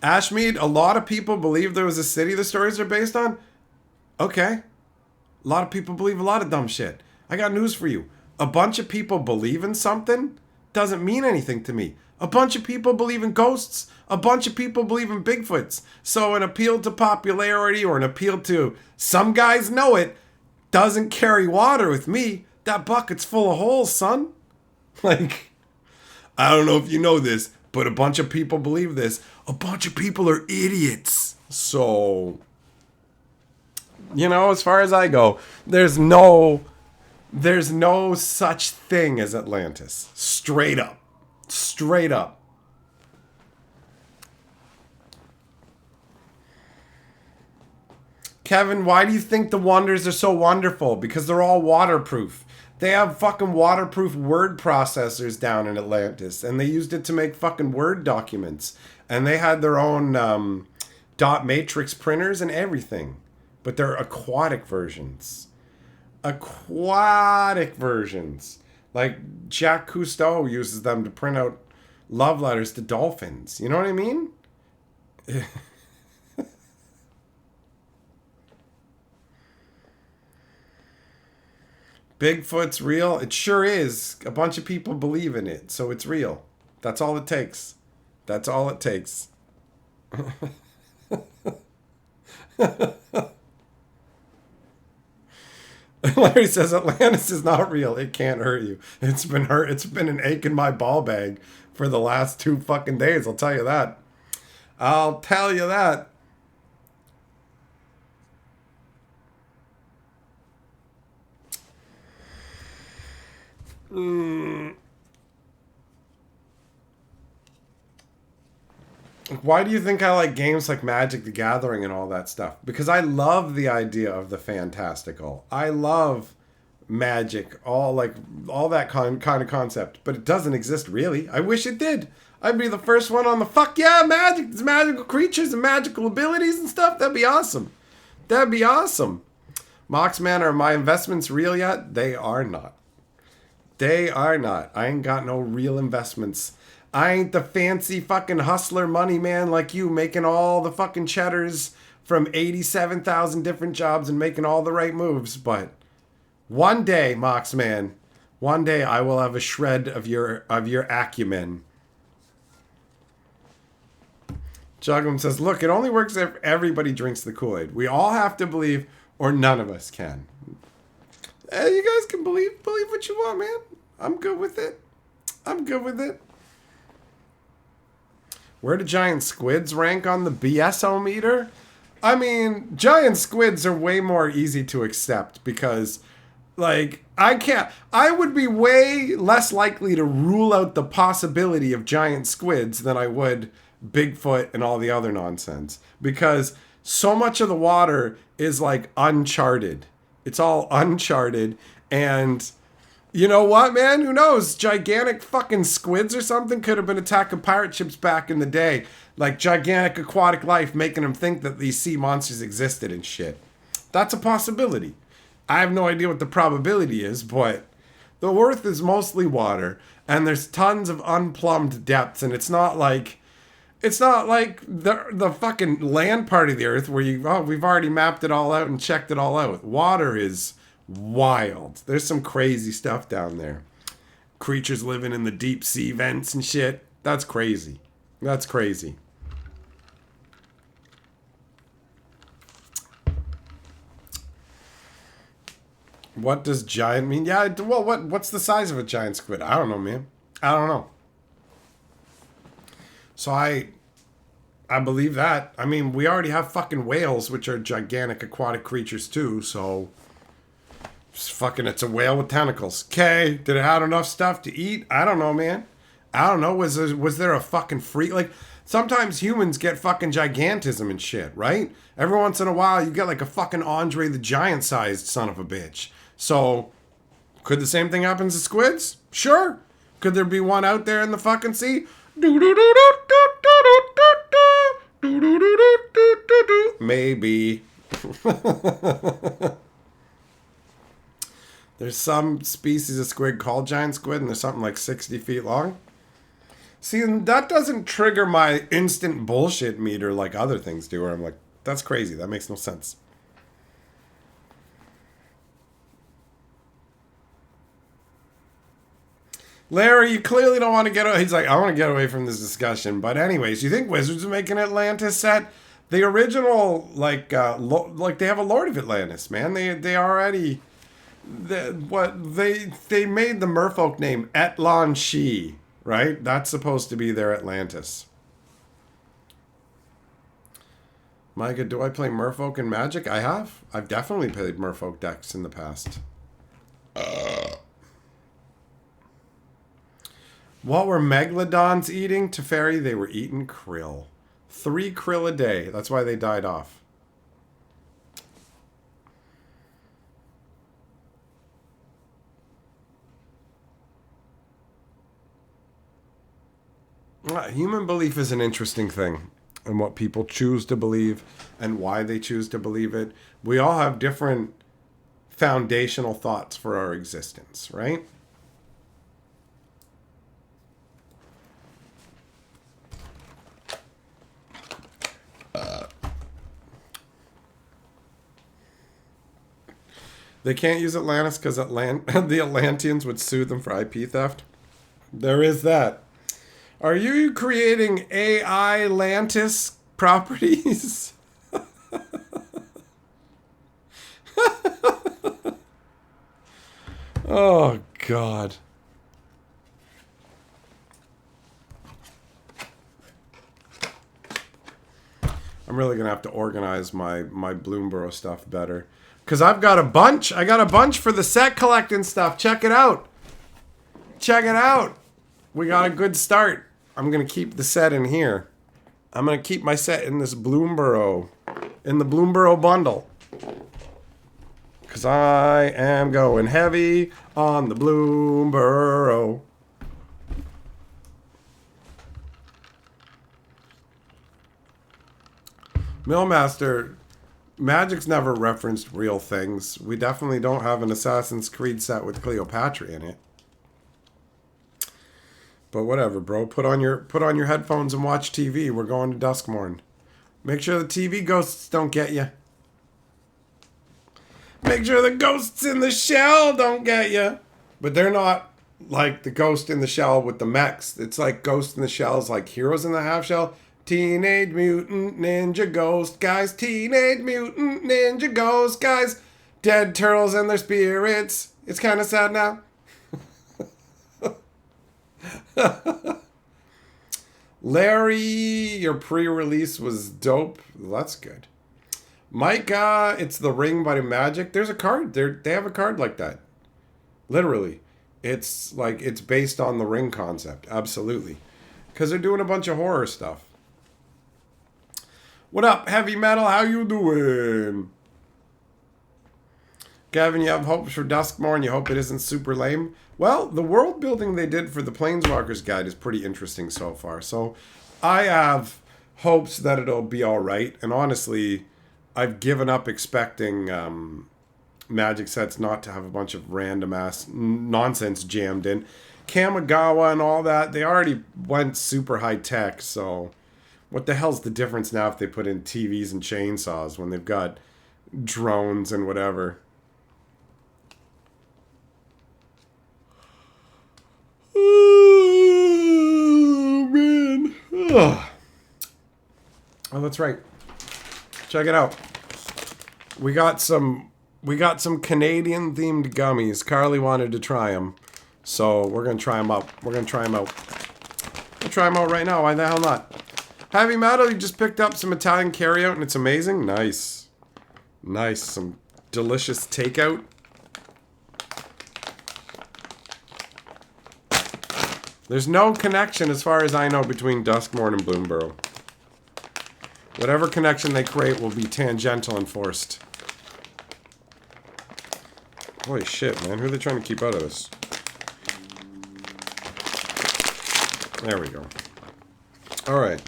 Ashmead, a lot of people believe there was a city the stories are based on. Okay. A lot of people believe a lot of dumb shit. I got news for you. A bunch of people believe in something doesn't mean anything to me. A bunch of people believe in ghosts. A bunch of people believe in Bigfoots. So an appeal to popularity or an appeal to some guys know it doesn't carry water with me. That bucket's full of holes, son. Like, I don't know if you know this, but a bunch of people believe this. A bunch of people are idiots. So, you know, as far as I go, there's no such thing as Atlantis. Straight up. Straight up. Kevin, why do you think the wonders are so wonderful? Because they're all waterproof. They have fucking waterproof word processors down in Atlantis, and they used it to make fucking Word documents. And they had their own dot matrix printers and everything. But they're aquatic versions. Aquatic versions. Like Jacques Cousteau uses them to print out love letters to dolphins. You know what I mean? Bigfoot's real? It sure is. A bunch of people believe in it, so it's real. That's all it takes. That's all it takes. Larry says Atlantis is not real. It can't hurt you. It's been hurt. It's been an ache in my ball bag for the last 2 fucking days. I'll tell you that. I'll tell you that. Why do you think I like games like Magic the Gathering and all that stuff? Because I love the idea of the fantastical. I love magic, all that kind of concept, but it doesn't exist really. I wish it did. I'd be the first one on the fuck yeah, magic. There's magical creatures and magical abilities and stuff. That'd be awesome. That'd be awesome. Moxman, are my investments real yet? They are not. They are not. I ain't got no real investments. I ain't the fancy fucking hustler money man like you, making all the fucking cheddars from 87,000 different jobs and making all the right moves. But one day, Moxman, one day I will have a shred of your acumen. Juggum says, look, it only works if everybody drinks the Kool-Aid. We all have to believe, or none of us can. You guys can believe what you want, man. I'm good with it. I'm good with it. Where do giant squids rank on the BSO meter? I mean, giant squids are way more easy to accept because, like, I would be way less likely to rule out the possibility of giant squids than I would Bigfoot and all the other nonsense. Because so much of the water is, like, uncharted. It's all uncharted. And you know what, man? Who knows? Gigantic fucking squids or something could have been attacking pirate ships back in the day. Like gigantic aquatic life making them think that these sea monsters existed and shit. That's a possibility. I have no idea what the probability is, but the Earth is mostly water and there's tons of unplumbed depths, and it's not like the fucking land part of the Earth where we've already mapped it all out and checked it all out. Water is wild. There's some crazy stuff down there. Creatures living in the deep sea vents and shit. That's crazy. That's crazy. What does giant mean? Yeah, well, what's the size of a giant squid? I don't know, man. I don't know. So I believe that. I mean, we already have fucking whales, which are gigantic aquatic creatures too, so it's a whale with tentacles. Okay, did it have enough stuff to eat? I don't know, man. I don't know. Was there a fucking freak? Like, sometimes humans get fucking gigantism and shit, right? Every once in a while, you get like a fucking Andre the Giant-sized son of a bitch. So, could the same thing happen to squids? Sure. Could there be one out there in the fucking sea? Maybe. There's some species of squid called giant squid, and they're something like 60 feet long. See, that doesn't trigger my instant bullshit meter like other things do, where I'm like, that's crazy. That makes no sense. Larry, you clearly don't want to get away. He's like, I want to get away from this discussion. But anyways, you think Wizards would make an Atlantis set? The original, like they have a Lord of Atlantis, man. They already... they made the merfolk name Etlan Shi, right? That's supposed to be their Atlantis. Micah, do I play merfolk in Magic? I have. I've definitely played merfolk decks in the past. What were megalodons eating? Teferi, they were eating krill. 3 krill a day. That's why they died off. Human belief is an interesting thing, and what people choose to believe and why they choose to believe it. We all have different foundational thoughts for our existence, right? They can't use Atlantis because the Atlanteans would sue them for IP theft. There is that. Are you creating AI Atlantis properties? Oh, God. I'm really going to have to organize my Bloomborough stuff better. Because I've got a bunch. I got a bunch for the set collecting stuff. Check it out. Check it out. We got a good start. I'm going to keep the set in here. I'm going to keep my set in this Bloomborough. In the Bloomborough bundle. Because I am going heavy on the Bloomborough. Millmaster, Magic's never referenced real things. We definitely don't have an Assassin's Creed set with Cleopatra in it. But whatever, bro. Put on your headphones and watch TV. We're going to Duskmorn. Make sure the TV ghosts don't get you. Make sure the ghosts in the shell don't get you. But they're not like the ghost in the shell with the mechs. It's like Ghost in the Shell is like Heroes in the Half Shell. Teenage Mutant Ninja Ghost Guys. Teenage Mutant Ninja Ghost Guys. Dead turtles and their spirits. It's kind of sad now. Larry, your pre-release was dope. That's good. Micah, it's The Ring by Magic. There's a card. They have a card like that. Literally. It's like, it's based on the Ring concept. Absolutely. Because they're doing a bunch of horror stuff. What up, Heavy Metal? How you doing? Gavin, you have hopes for Duskmore and you hope it isn't super lame? Well, the world building they did for the Planeswalkers guide is pretty interesting so far. So I have hopes that it'll be all right. And honestly, I've given up expecting Magic sets not to have a bunch of random ass nonsense jammed in. Kamigawa and all that, they already went super high tech. So what the hell's the difference now if they put in TVs and chainsaws when they've got drones and whatever? Oh, man. Ugh. Oh, that's right. Check it out. We got some Canadian themed gummies. Carly wanted to try them. So we're going to try them out. We're going to try them out. We'll try them out right now. Why the hell not? Heavy Metal, you just picked up some Italian carryout and it's amazing. Nice. Nice. Some delicious takeout. There's no connection, as far as I know, between Duskmorn and Bloomborough. Whatever connection they create will be tangential and forced. Holy shit, man. Who are they trying to keep out of this? There we go. Alright.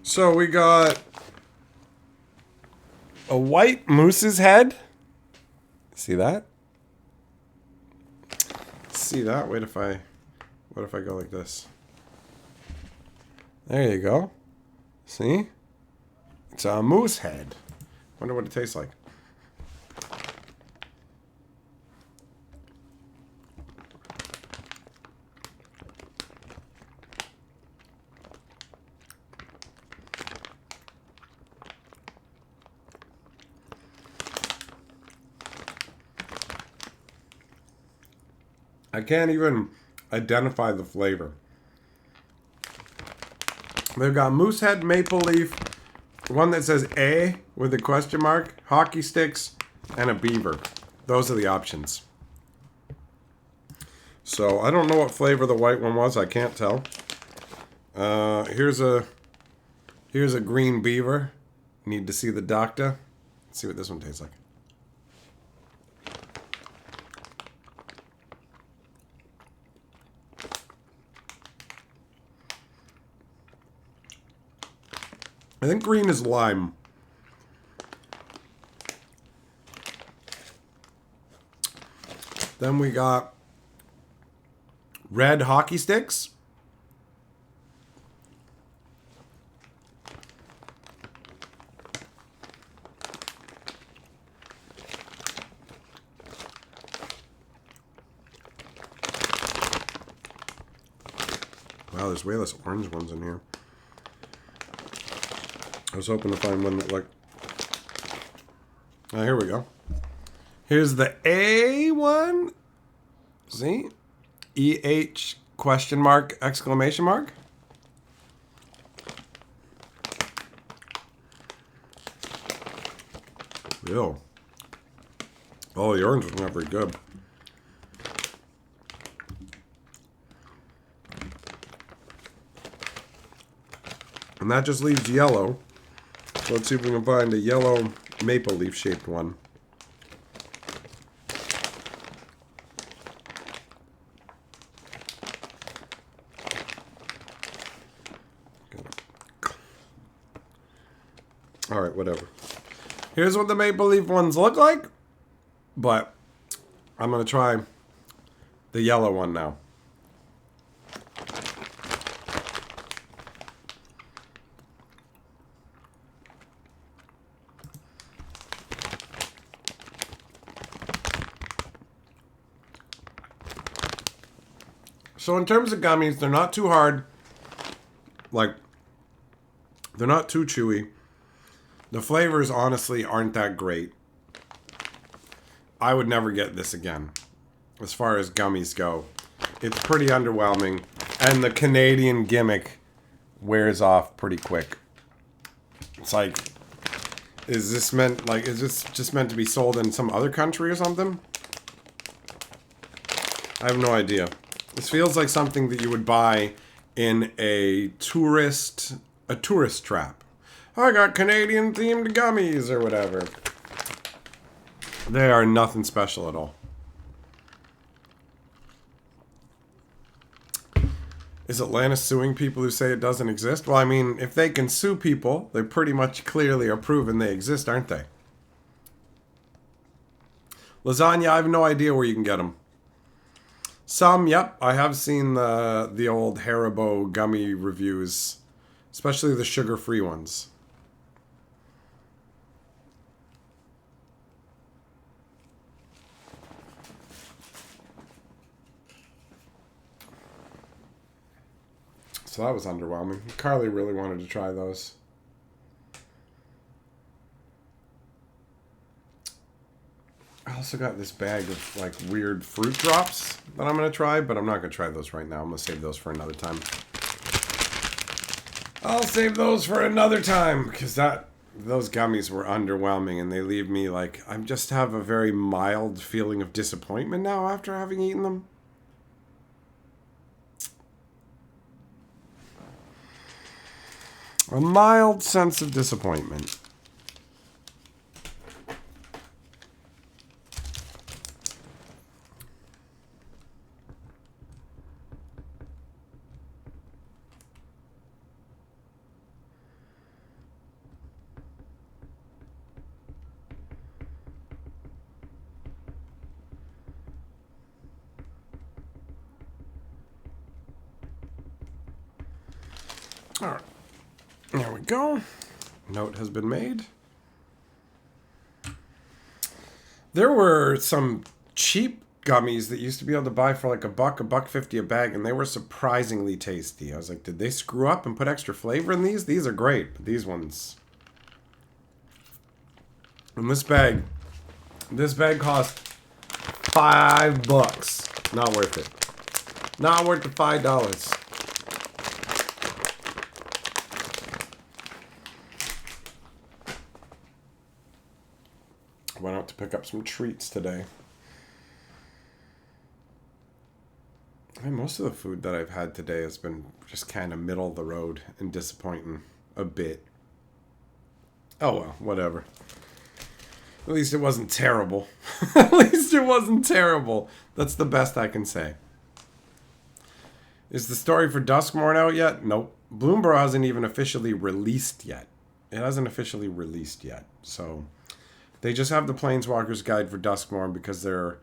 So we got a white moose's head. See that? See that? Wait if I... What if I go like this? There you go. See? It's a moose head. Wonder what it tastes like. I can't even identify the flavor. They've got Moosehead, Maple Leaf, one that says A with a question mark, hockey sticks, and a beaver. Those are the options. So I don't know what flavor the white one was. I can't tell. Here's a green beaver. Need to see the doctor. Let's see what this one tastes like. I think green is lime. Then we got red hockey sticks. Wow, there's way less orange ones in here. I was hoping to find one that looked... Oh, here we go. Here's the A one. See? EH question mark exclamation mark. Ew. Oh, the orange was not very good. And that just leaves yellow. So let's see if we can find a yellow maple leaf shaped one. Alright, whatever. Here's what the maple leaf ones look like. But I'm going to try the yellow one now. So in terms of gummies, they're not too hard. Like, They're not too chewy. The flavors honestly aren't that great. I would never get this again. As far as gummies go, it's pretty underwhelming, and the Canadian gimmick wears off pretty quick. It's like, is this just meant to be sold in some other country or something? I have no idea. This feels like something that you would buy in a tourist trap. I got Canadian themed gummies or whatever. They are nothing special at all. Is Atlantis suing people who say it doesn't exist? Well, I mean, if they can sue people, they pretty much clearly are proven they exist, aren't they? Lasagna, I have no idea where you can get them. Some, yep, I have seen the old Haribo gummy reviews, especially the sugar-free ones. So that was underwhelming. Carly really wanted to try those. I also got this bag of like weird fruit drops that I'm going to try, but I'm not going to try those right now. I'm going to save those for another time. I'll save those for another time because those gummies were underwhelming and they leave me like, I just have a very mild feeling of disappointment now after having eaten them. A mild sense of disappointment. All right. There we go. Note has been made. There were some cheap gummies that used to be able to buy for like $1.50 a bag, and they were surprisingly tasty. I was like, did they screw up and put extra flavor in these? These are great, but these ones. And this bag cost $5. Not worth it. Not worth the $5. Went out to pick up some treats today. And most of the food that I've had today has been just kind of middle of the road and disappointing a bit. Oh well, whatever. At least it wasn't terrible. At least it wasn't terrible. That's the best I can say. Is the story for Duskmorn out yet? Nope. Bloomborough hasn't even officially released yet. It hasn't officially released yet, so... They just have the Planeswalker's Guide for Duskmorn because they're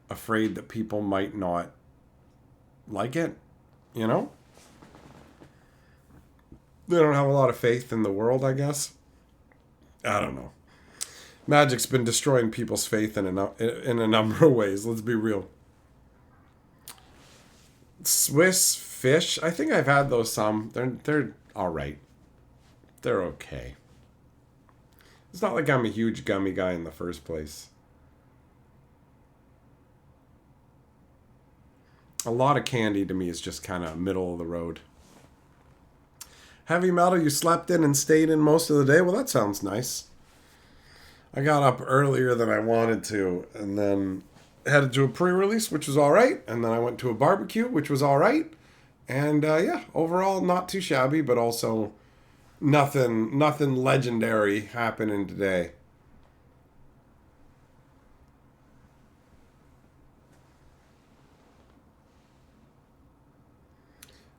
afraid that people might not like it, you know? They don't have a lot of faith in the world, I guess. I don't know. Magic's been destroying people's faith in a number of ways, let's be real. Swiss fish, I think I've had those some. They're all right. They're okay. It's not like I'm a huge gummy guy in the first place. A lot of candy to me is just kind of middle of the road. Heavy metal, you slept in and stayed in most of the day? Well, that sounds nice. I got up earlier than I wanted to, and then headed to a pre-release, which was all right. And then I went to a barbecue, which was all right. And yeah, overall not too shabby, but also... Nothing legendary happening today.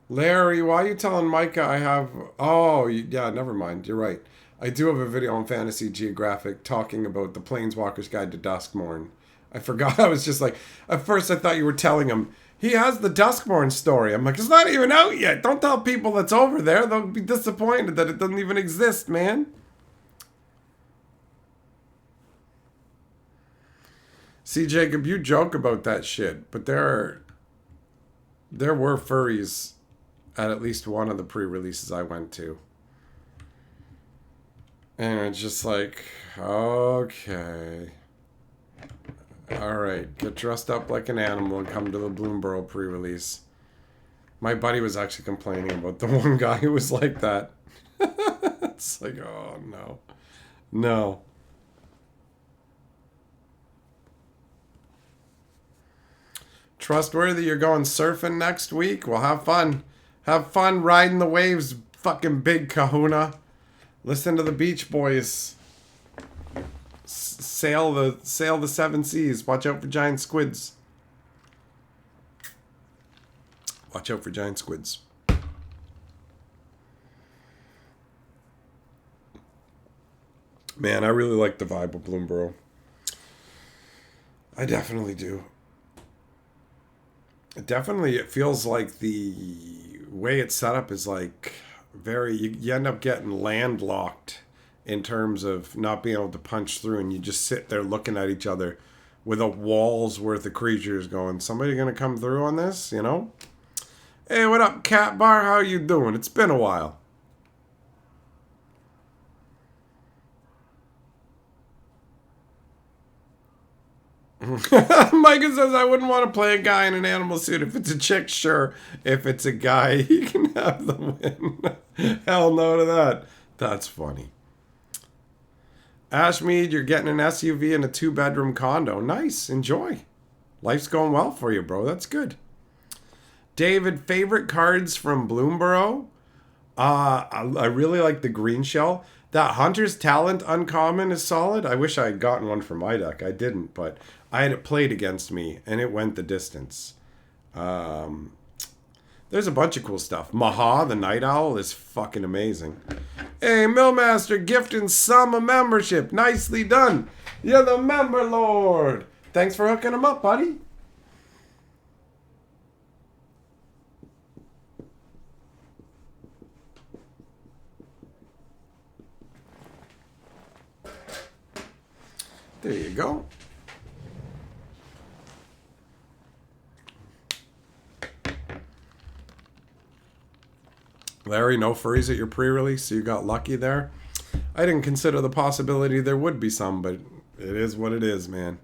Larry, why are you telling Micah I have... Oh, yeah, never mind. You're right. I do have a video on Fantasy Geographic talking about the Planeswalker's Guide to Duskmorn. I forgot. I was just like... At first I thought you were telling him... He has the Duskmorn story. I'm like, it's not even out yet. Don't tell people that's over there. They'll be disappointed that it doesn't even exist, man. See, Jacob, you joke about that shit, but there were furries at least one of the pre-releases I went to. And it's just like, okay. All right, get dressed up like an animal and come to the Bloomborough pre-release. My buddy was actually complaining about the one guy who was like that. It's like, oh no. No. Trustworthy, you're going surfing next week? Well, have fun. Have fun riding the waves, fucking big kahuna. Listen to the Beach Boys. Sail the seven seas. Watch out for giant squids. Watch out for giant squids. Man, I really like the vibe of Bloomborough. I definitely do. It feels like the way it's set up is like very, you end up getting landlocked in terms of not being able to punch through, and you just sit there looking at each other with a wall's worth of creatures going, somebody gonna come through on this, you know? Hey, what up, Cat Bar? How you doing? It's been a while. Micah says, I wouldn't want to play a guy in an animal suit. If it's a chick, sure. If it's a guy, he can have the win. Hell no to that. That's funny. Ashmead, you're getting an SUV and a 2-bedroom condo. Nice. Enjoy. Life's going well for you, bro. That's good. David, favorite cards from Bloomborough? I really like the green shell. That Hunter's Talent uncommon is solid. I wish I had gotten one for my deck. I didn't, but I had it played against me, and it went the distance. There's a bunch of cool stuff. Maha, the Night Owl, is fucking amazing. Hey, Millmaster, gifting some a membership. Nicely done. You're the member lord. Thanks for hooking him up, buddy. There you go. Larry, no furries at your pre-release, so you got lucky there. I didn't consider the possibility there would be some, but it is what it is, man.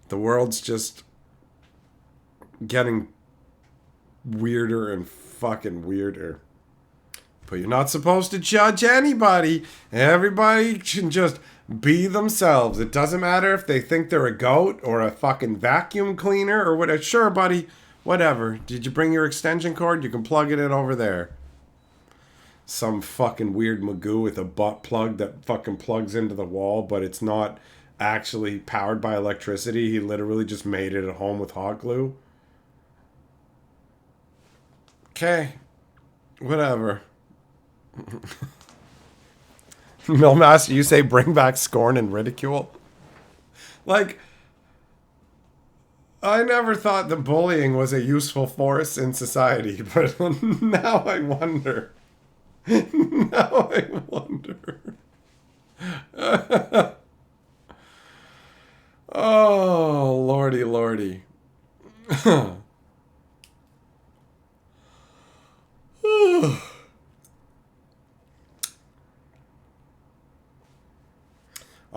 The world's just getting weirder and fucking weirder. But you're not supposed to judge anybody. Everybody can just be themselves. It doesn't matter if they think they're a goat or a fucking vacuum cleaner or whatever. Sure, buddy. Whatever. Did you bring your extension cord? You can plug it in over there. Some fucking weird Magoo with a butt plug that fucking plugs into the wall, but it's not actually powered by electricity. He literally just made it at home with hot glue. Okay. Whatever. Millmaster, you say bring back scorn and ridicule? Like, I never thought that bullying was a useful force in society, but now I wonder. Now I wonder. Oh, lordy, lordy.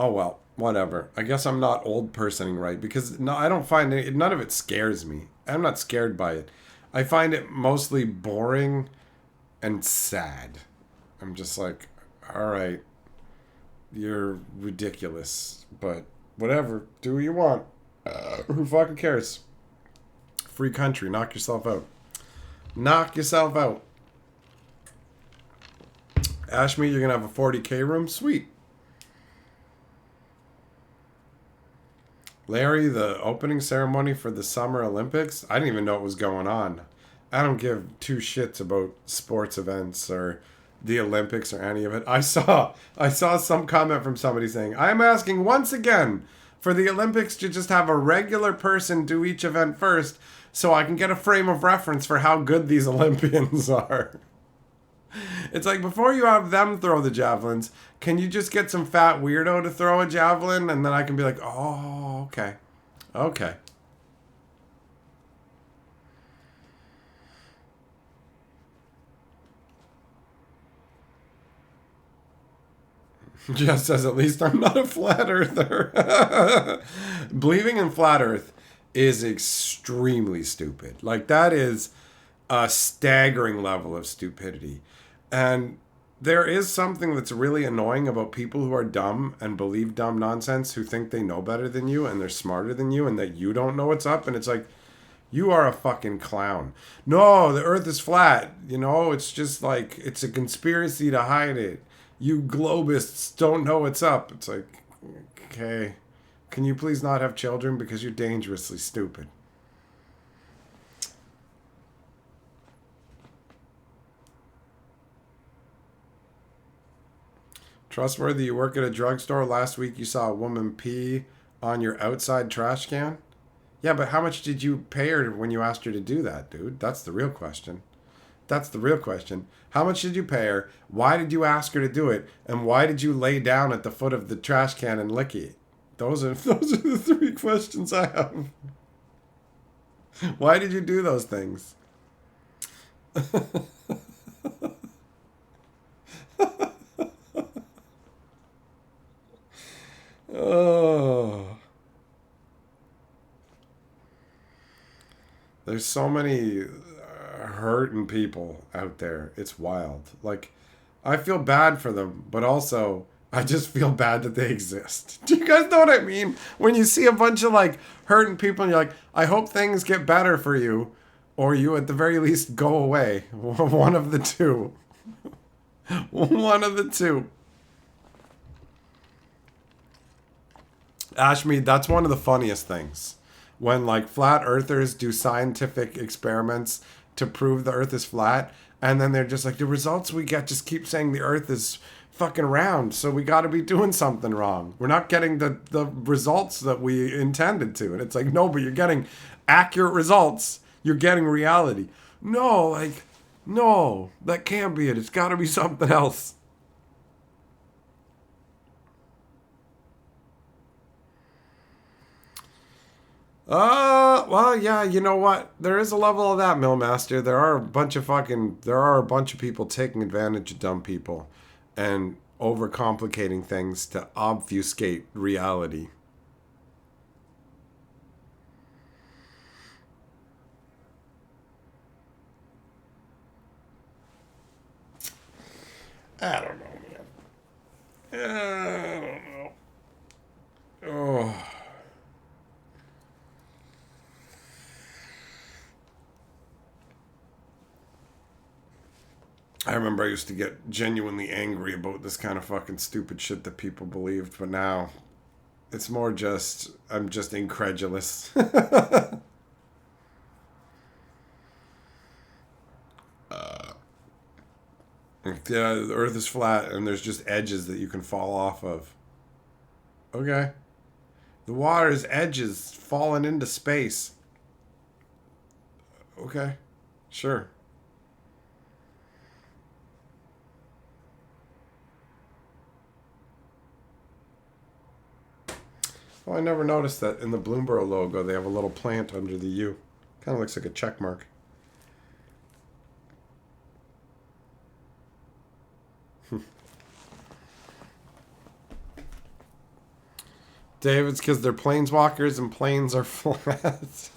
Oh well, whatever. I guess I'm not old personing right because no, I don't find it. None of it scares me. I'm not scared by it. I find it mostly boring and sad. I'm just like, all right, you're ridiculous, but whatever. Do what you want. Who fucking cares? Free country. Knock yourself out. Knock yourself out. Ashme, you're gonna have a 40K room. Sweet. Larry, the opening ceremony for the Summer Olympics, I didn't even know what was going on. I don't give two shits about sports events or the Olympics or any of it. I saw some comment from somebody saying, I'm asking once again for the Olympics to just have a regular person do each event first so I can get a frame of reference for how good these Olympians are. It's like before you have them throw the javelins, can you just get some fat weirdo to throw a javelin and then I can be like, oh, okay. Okay. Just says, at least I'm not a flat earther. Believing in flat earth is extremely stupid. Like, that is a staggering level of stupidity. And there is something that's really annoying about people who are dumb and believe dumb nonsense, who think they know better than you and they're smarter than you and that you don't know what's up. And it's like, you are a fucking clown. No, the earth is flat. You know, it's just like, it's a conspiracy to hide it. You globists don't know what's up. It's like, okay, can you please not have children because you're dangerously stupid? Trustworthy, you work at a drugstore. Last week you saw a woman pee on your outside trash can. Yeah, but how much did you pay her when you asked her to do that, dude? That's the real question. That's the real question. How much did you pay her? Why did you ask her to do it? And why did you lay down at the foot of the trash can and lick it? Those are the three questions I have. Why did you do those things? Oh. There's so many hurting people out there. It's wild. Like, I feel bad for them, but also I just feel bad that they exist. Do you guys know what I mean? When you see a bunch of like hurting people and you're like, I hope things get better for you, or you at the very least go away. One of the two. One of the two. Ashmead, that's one of the funniest things. When like flat earthers do scientific experiments to prove the earth is flat, and then they're just like, the results we get just keep saying the earth is fucking round, so we got to be doing something wrong. We're not getting the results that we intended to. And it's like, no, but you're getting accurate results. You're getting reality. No, like, no, that can't be it. It's got to be something else. Well, yeah, you know what? There is a level of that, Millmaster. There are a bunch of people taking advantage of dumb people and overcomplicating things to obfuscate reality. I don't know, man. I don't know. Oh. I remember I used to get genuinely angry about this kind of fucking stupid shit that people believed, but now it's more just, I'm just incredulous. Yeah, the earth is flat and there's just edges that you can fall off of. Okay. The water's edges falling into space. Okay. Sure. Oh, I never noticed that in the Bloomberg logo they have a little plant under the U. Kind of looks like a check mark. David's because they're planeswalkers and planes are flat.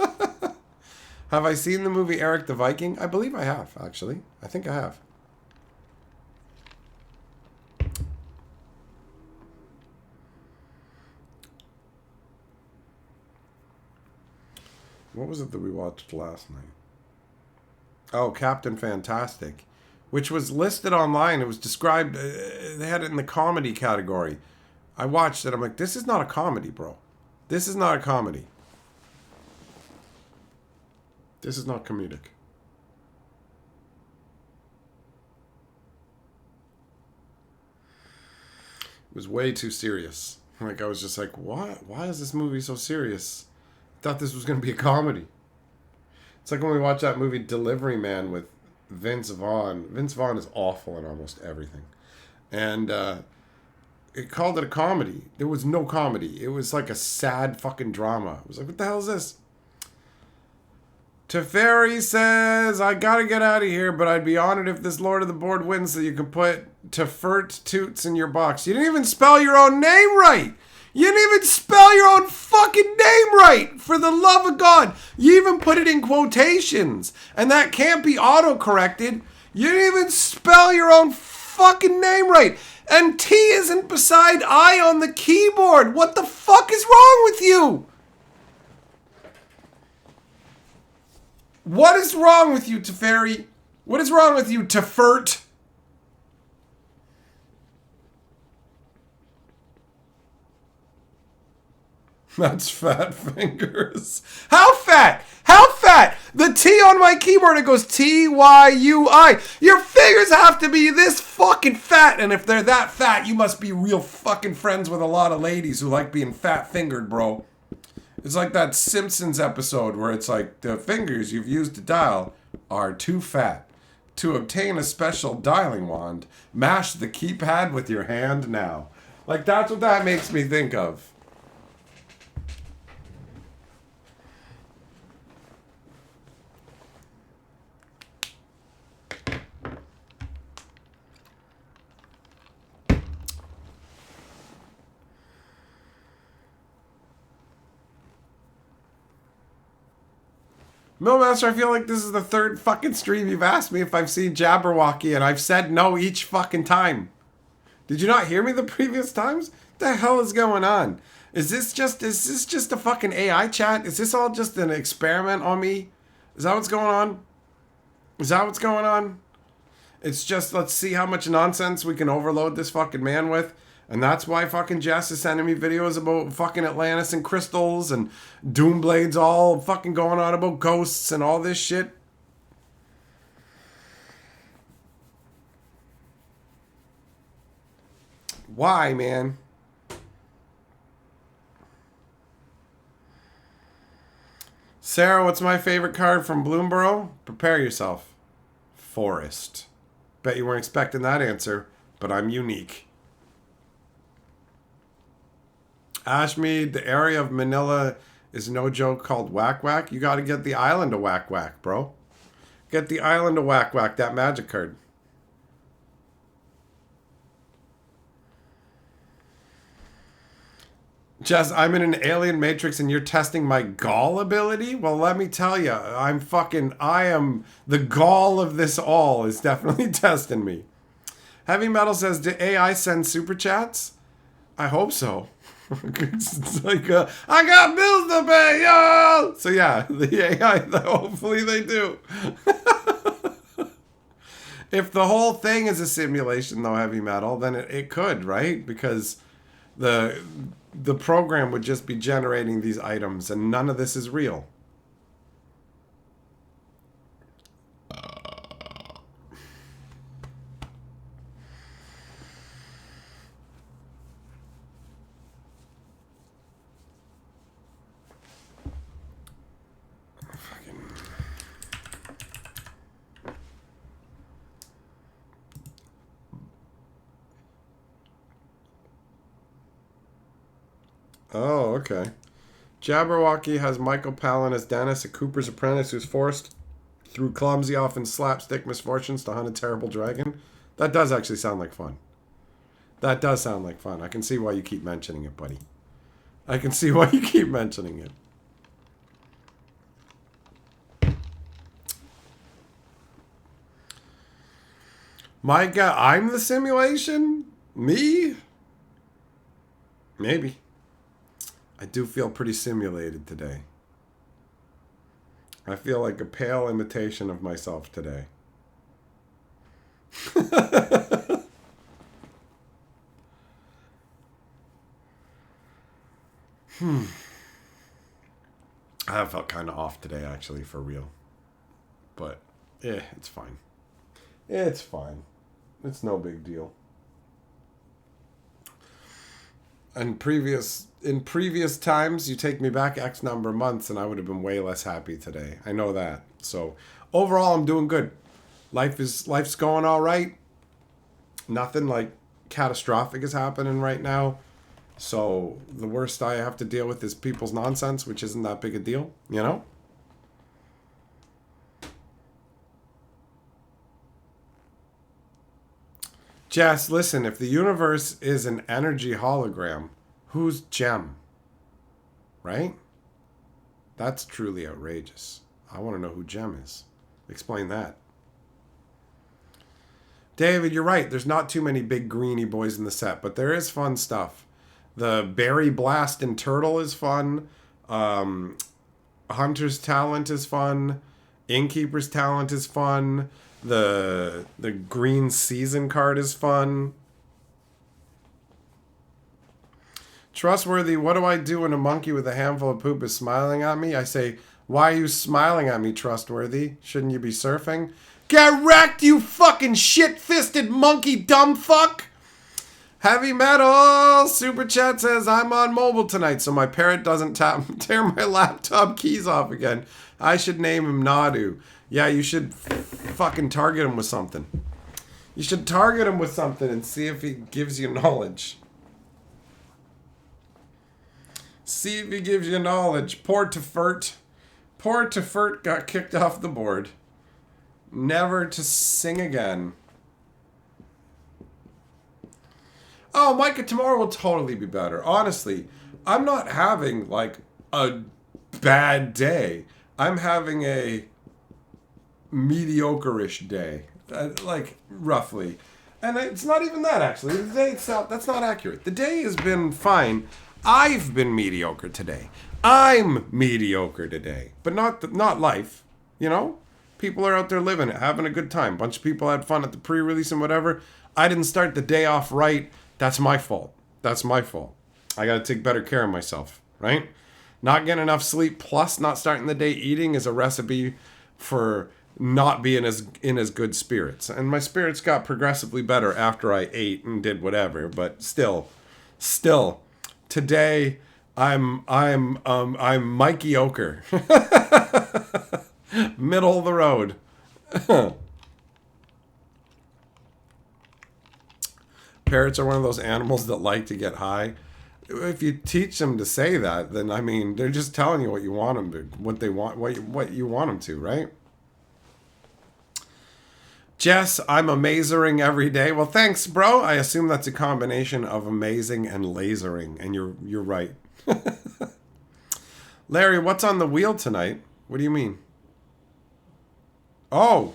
Have I seen the movie Eric the Viking? I believe I have, actually. I think I have. What was it that we watched last night? Oh, Captain Fantastic, which was listed online. It was described, they had it in the comedy category. I watched it. I'm like, this is not a comedy, bro. This is not a comedy. This is not comedic. It was way too serious. Like, I was just like, what? Why is this movie so serious? I thought this was going to be a comedy. It's like when we watch that movie Delivery Man with Vince Vaughn. Vince Vaughn is awful in almost everything. And it called it a comedy. There was no comedy. It was like a sad fucking drama. I was like, what the hell is this? Teferi says, I gotta get out of here, but I'd be honored if this Lord of the Board wins so you can put Tefert Toots in your box. You didn't even spell your own name right. You didn't even spell your own fucking name right. For the love of God. You even put it in quotations. And that can't be auto-corrected. You didn't even spell your own fucking name right. And T isn't beside I on the keyboard. What the fuck is wrong with you? What is wrong with you, Teferi? What is wrong with you, Tefert? That's fat fingers. How fat? How fat? The T on my keyboard, it goes T-Y-U-I. Your fingers have to be this fucking fat. And if they're that fat, you must be real fucking friends with a lot of ladies who like being fat-fingered, bro. It's like that Simpsons episode where it's like, the fingers you've used to dial are too fat. To obtain a special dialing wand, mash the keypad with your hand now. Like, that's what that makes me think of. Millmaster, I feel like this is the third fucking stream you've asked me if I've seen Jabberwocky, and I've said no each fucking time. Did you not hear me the previous times? What the hell is going on? Is this just a fucking AI chat? Is this all just an experiment on me? Is that what's going on? Is that what's going on? It's just, let's see how much nonsense we can overload this fucking man with. And that's why fucking Jess is sending me videos about fucking Atlantis and crystals and Doomblades all fucking going on about ghosts and all this shit. Why, man? Sarah, what's my favorite card from Bloomborough? Prepare yourself. Forest. Bet you weren't expecting that answer, but I'm unique. Ashmead, the area of Manila is no joke called Whack Whack. You got to get the island of Whack Whack, bro. Get the island of Whack Whack, that magic card. Jess, I'm in an alien matrix and you're testing my gall ability? Well, let me tell you, I am, the gall of this all is definitely testing me. Heavy Metal says, do AI send super chats? I hope so. It's like, I got bills to pay, y'all! So yeah, the AI, hopefully they do. If the whole thing is a simulation, though, Heavy Metal, then it could, right? Because the program would just be generating these items, and none of this is real. Oh, okay. Jabberwocky has Michael Palin as Dennis, a Cooper's apprentice who's forced through clumsy, often slapstick misfortunes to hunt a terrible dragon. That does actually sound like fun. That does sound like fun. I can see why you keep mentioning it, buddy. I can see why you keep mentioning it. My God, I'm the simulation? Me? Maybe. I do feel pretty simulated today. I feel like a pale imitation of myself today. I felt kind of off today, actually, for real. But, it's fine. It's fine. It's no big deal. In previous times, you take me back X number of months and I would have been way less happy today. I know that. So overall, I'm doing good. Life's going all right. Nothing like catastrophic is happening right now. So the worst I have to deal with is people's nonsense, which isn't that big a deal, you know? Jess, listen, if the universe is an energy hologram, who's Gem? Right? That's truly outrageous. I want to know who Gem is. Explain that. David, you're right. There's not too many big greeny boys in the set, but there is fun stuff. The Berry Blast and Turtle is fun. Hunter's Talent is fun. Innkeeper's Talent is fun. The Green Season card is fun. Trustworthy, what do I do when a monkey with a handful of poop is smiling at me? I say, why are you smiling at me, Trustworthy? Shouldn't you be surfing? Get wrecked, you fucking shit-fisted monkey dumb fuck! Heavy Metal Super Chat says, I'm on mobile tonight so my parrot doesn't tear my laptop keys off again. I should name him Nadu. Yeah, you should fucking target him with something. You should target him with something and see if he gives you knowledge. See if he gives you knowledge. Poor Tefert. Poor Tefert got kicked off the board. Never to sing again. Oh, Micah, tomorrow will totally be better. Honestly, I'm not having, like, a bad day. I'm having a mediocre-ish day. Like, roughly. And it's not even that, actually. The day itself, that's not accurate. The day has been fine. I've been mediocre today. I'm mediocre today. But not life, you know? People are out there living it, having a good time. Bunch of people had fun at the pre-release and whatever. I didn't start the day off right. That's my fault. That's my fault. I got to take better care of myself, right? Not getting enough sleep plus not starting the day eating is a recipe for not being in as good spirits. And my spirits got progressively better after I ate and did whatever. But still, today I'm Mikey Oker. Middle of the road. Parrots are one of those animals that like to get high. If you teach them to say that, then I mean, they're just telling you what you want them to, what you want them to, right? Jess, I'm amazing every day. Well, thanks, bro. I assume that's a combination of amazing and lasering, and you're right. Larry, what's on the wheel tonight? What do you mean? Oh,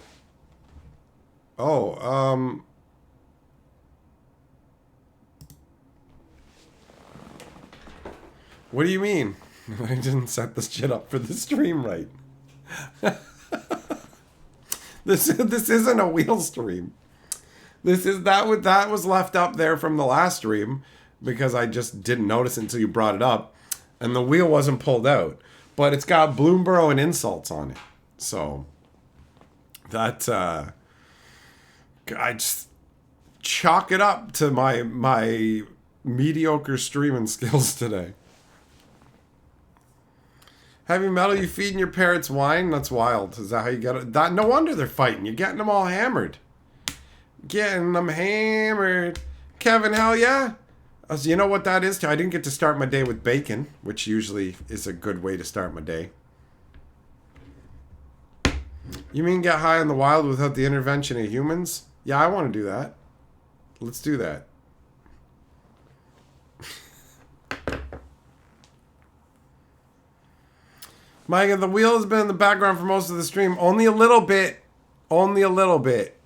what do you mean? I didn't set this shit up for the stream right. This isn't a wheel stream. That was left up there from the last stream because I just didn't notice it until you brought it up, and the wheel wasn't pulled out. But it's got Bloomborough and insults on it, so that I just chalk it up to my mediocre streaming skills today. Heavy Metal, you feeding your parrots wine? That's wild. Is that how you get it? No wonder they're fighting. You're getting them all hammered. Getting them hammered. Kevin, hell yeah. So you know what that is? I didn't get to start my day with bacon, which usually is a good way to start my day. You mean get high in the wild without the intervention of humans? Yeah, I want to do that. Let's do that. Micah, the wheel has been in the background for most of the stream. Only a little bit. Only a little bit.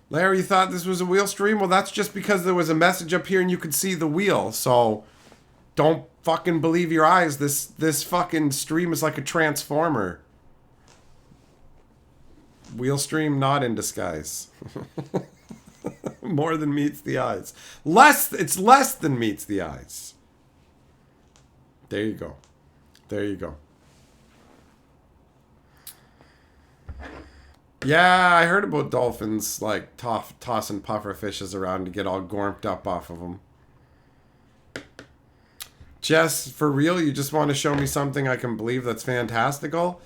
Larry, you thought this was a wheel stream? Well, that's just because there was a message up here and you could see the wheel. So, don't fucking believe your eyes. This fucking stream is like a transformer. Wheel stream not in disguise. More than meets the eyes. It's less than meets the eyes. There you go. There you go. Yeah, I heard about dolphins like tossing puffer fishes around to get all gormped up off of them. Jess, for real, you just want to show me something I can believe that's fantastical?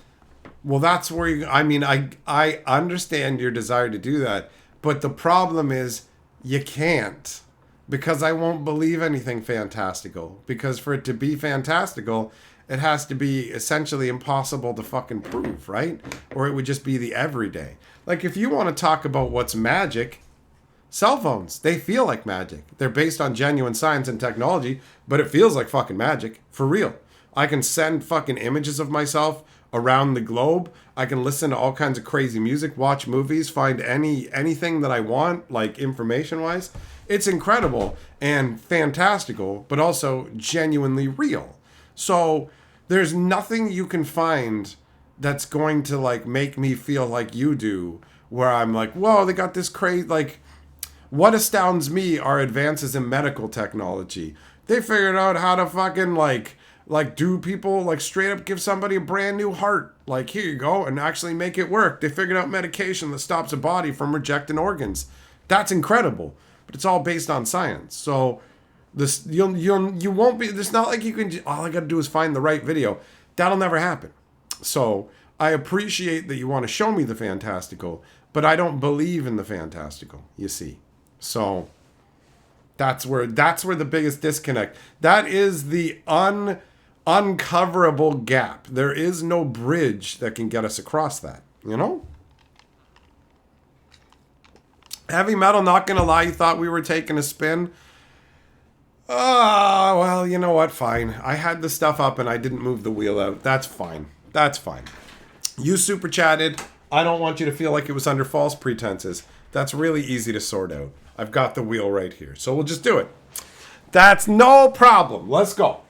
Well, that's where I understand your desire to do that, but the problem is you can't. Because I won't believe anything fantastical. Because for it to be fantastical, it has to be essentially impossible to fucking prove, right? Or it would just be the everyday. Like if you want to talk about what's magic, cell phones, they feel like magic. They're based on genuine science and technology, but it feels like fucking magic. For real. I can send fucking images of myself around the globe. I can listen to all kinds of crazy music, watch movies, find anything that I want, like information-wise. It's incredible and fantastical, but also genuinely real. So there's nothing you can find that's going to like make me feel like you do, where I'm like, whoa, they got this crazy, like, what astounds me are advances in medical technology. They figured out how to fucking like do people like straight up give somebody a brand new heart. Like, here you go, and actually make it work. They figured out medication that stops a body from rejecting organs. That's incredible. But it's all based on science. So this you won't be, it's not like you can, all I got to do is find the right video. That'll never happen. So I appreciate that you want to show me the fantastical, but I don't believe in the fantastical, you see. So that's where the biggest disconnect. That is the uncoverable gap. There is no bridge that can get us across that, you know? Heavy metal, not gonna lie, you thought we were taking a spin. Oh, well, you know what? Fine. I had the stuff up and I didn't move the wheel out. That's fine. That's fine. You super chatted. I don't want you to feel like it was under false pretenses. That's really easy to sort out. I've got the wheel right here. So we'll just do it. That's no problem. Let's go.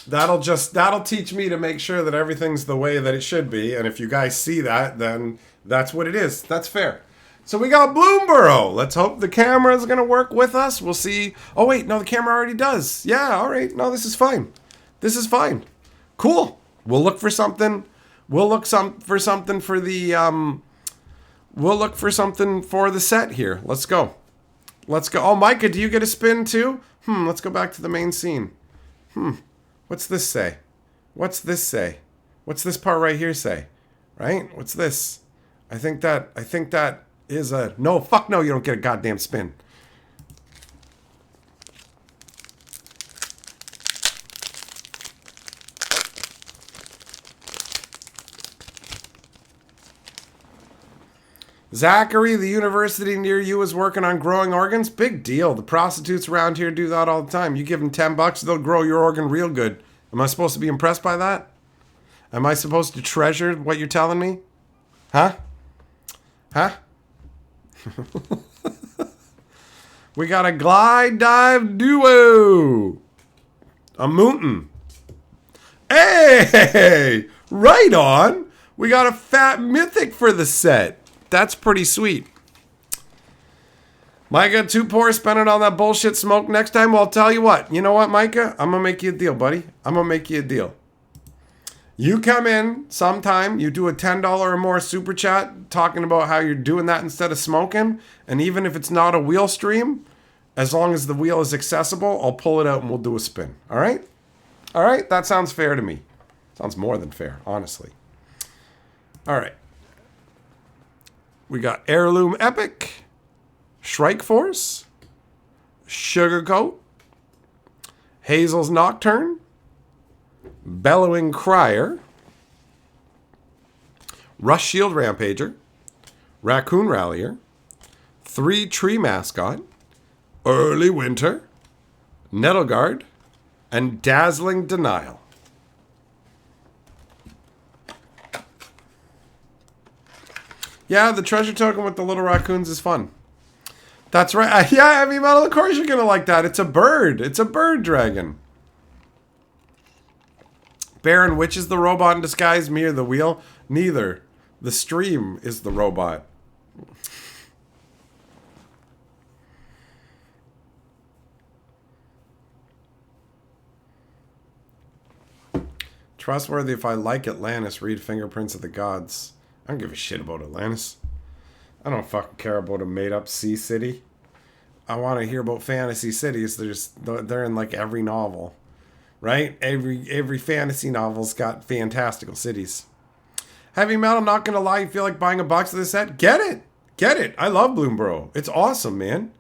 That'll teach me to make sure that everything's the way that it should be. And if you guys see that, then that's what it is. That's fair. So we got Bloomborough. Let's hope the camera is going to work with us. We'll see. Oh, wait. No, the camera already does. Yeah, all right. No, this is fine. This is fine. Cool. We'll look for something. We'll look for something for the set here. Let's go. Let's go. Oh, Micah, do you get a spin too? Let's go back to the main scene. What's this say? What's this say? What's this part right here say? Right? What's this? I think that is a... No, fuck no, you don't get a goddamn spin. Zachary, the university near you is working on growing organs. Big deal. The prostitutes around here do that all the time. You give them $10, they'll grow your organ real good. Am I supposed to be impressed by that? Am I supposed to treasure what you're telling me? Huh? Huh? We got a glide dive duo. A mountain. Hey! Right on. We got a fat mythic for the set. That's pretty sweet. Micah, too poor, spend it on that bullshit smoke next time. Well, I'll tell you what. You know what, Micah? I'm going to make you a deal, buddy. I'm going to make you a deal. You come in sometime, you do a $10 or more super chat talking about how you're doing that instead of smoking. And even if it's not a wheel stream, as long as the wheel is accessible, I'll pull it out and we'll do a spin. All right? All right? That sounds fair to me. Sounds more than fair, honestly. All right. We got Heirloom Epic, Shrike Force, Sugarcoat, Hazel's Nocturne, Bellowing Crier, Rush Shield Rampager, Raccoon Rallier, 3 Tree Mascot, Early Winter, Nettleguard, and Dazzling Denial. Yeah, the treasure token with the little raccoons is fun. That's right. Yeah, Heavy Metal, of course you're going to like that. It's a bird. It's a bird dragon. Baron, which is the robot in disguise, me or the wheel? Neither. The stream is the robot. Trustworthy if I like Atlantis, read Fingerprints of the Gods. I don't give a shit about Atlantis. I don't fucking care about a made-up sea city. I want to hear about fantasy cities. They're in like every novel, right? Every fantasy novel's got fantastical cities. Heavy Metal, not gonna lie, you feel like buying a box of this set? Get it! Get it! I love Bloomborough. It's awesome, man.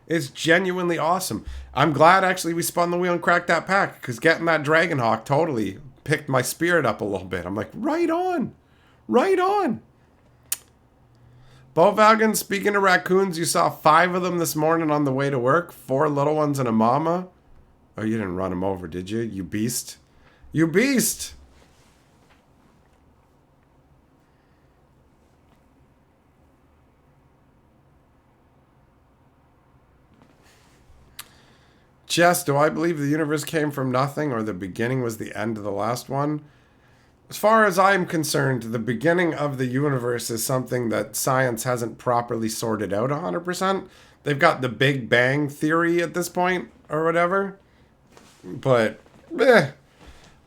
It's genuinely awesome. I'm glad actually we spun the wheel and cracked that pack because getting that Dragonhawk totally picked my spirit up a little bit. I'm like, right on. Right on. Bo Valgan, speaking of raccoons, you saw 5 of them this morning on the way to work. 4 little ones and a mama. Oh, you didn't run them over, did you? You beast. You beast. Jess, do I believe the universe came from nothing or the beginning was the end of the last one? As far as I'm concerned, the beginning of the universe is something that science hasn't properly sorted out 100%. They've got the Big Bang theory at this point or whatever. But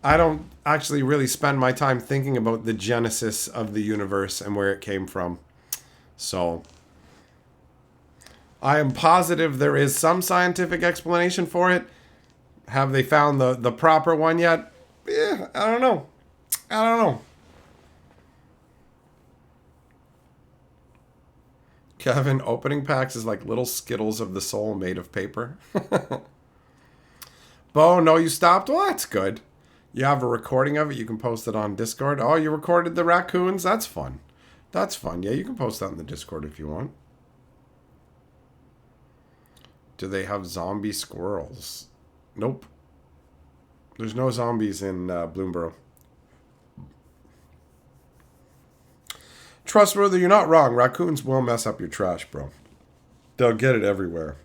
I don't actually really spend my time thinking about the genesis of the universe and where it came from. So I am positive there is some scientific explanation for it. Have they found the proper one yet? I don't know. I don't know. Kevin, opening packs is like little Skittles of the soul made of paper. Bo, no, you stopped? Well, that's good. You have a recording of it. You can post it on Discord. Oh, you recorded the raccoons? That's fun. That's fun. Yeah, you can post that in the Discord if you want. Do they have zombie squirrels? Nope. There's no zombies in Bloomborough. Trustworthy, you're not wrong. Raccoons will mess up your trash, bro. They'll get it everywhere.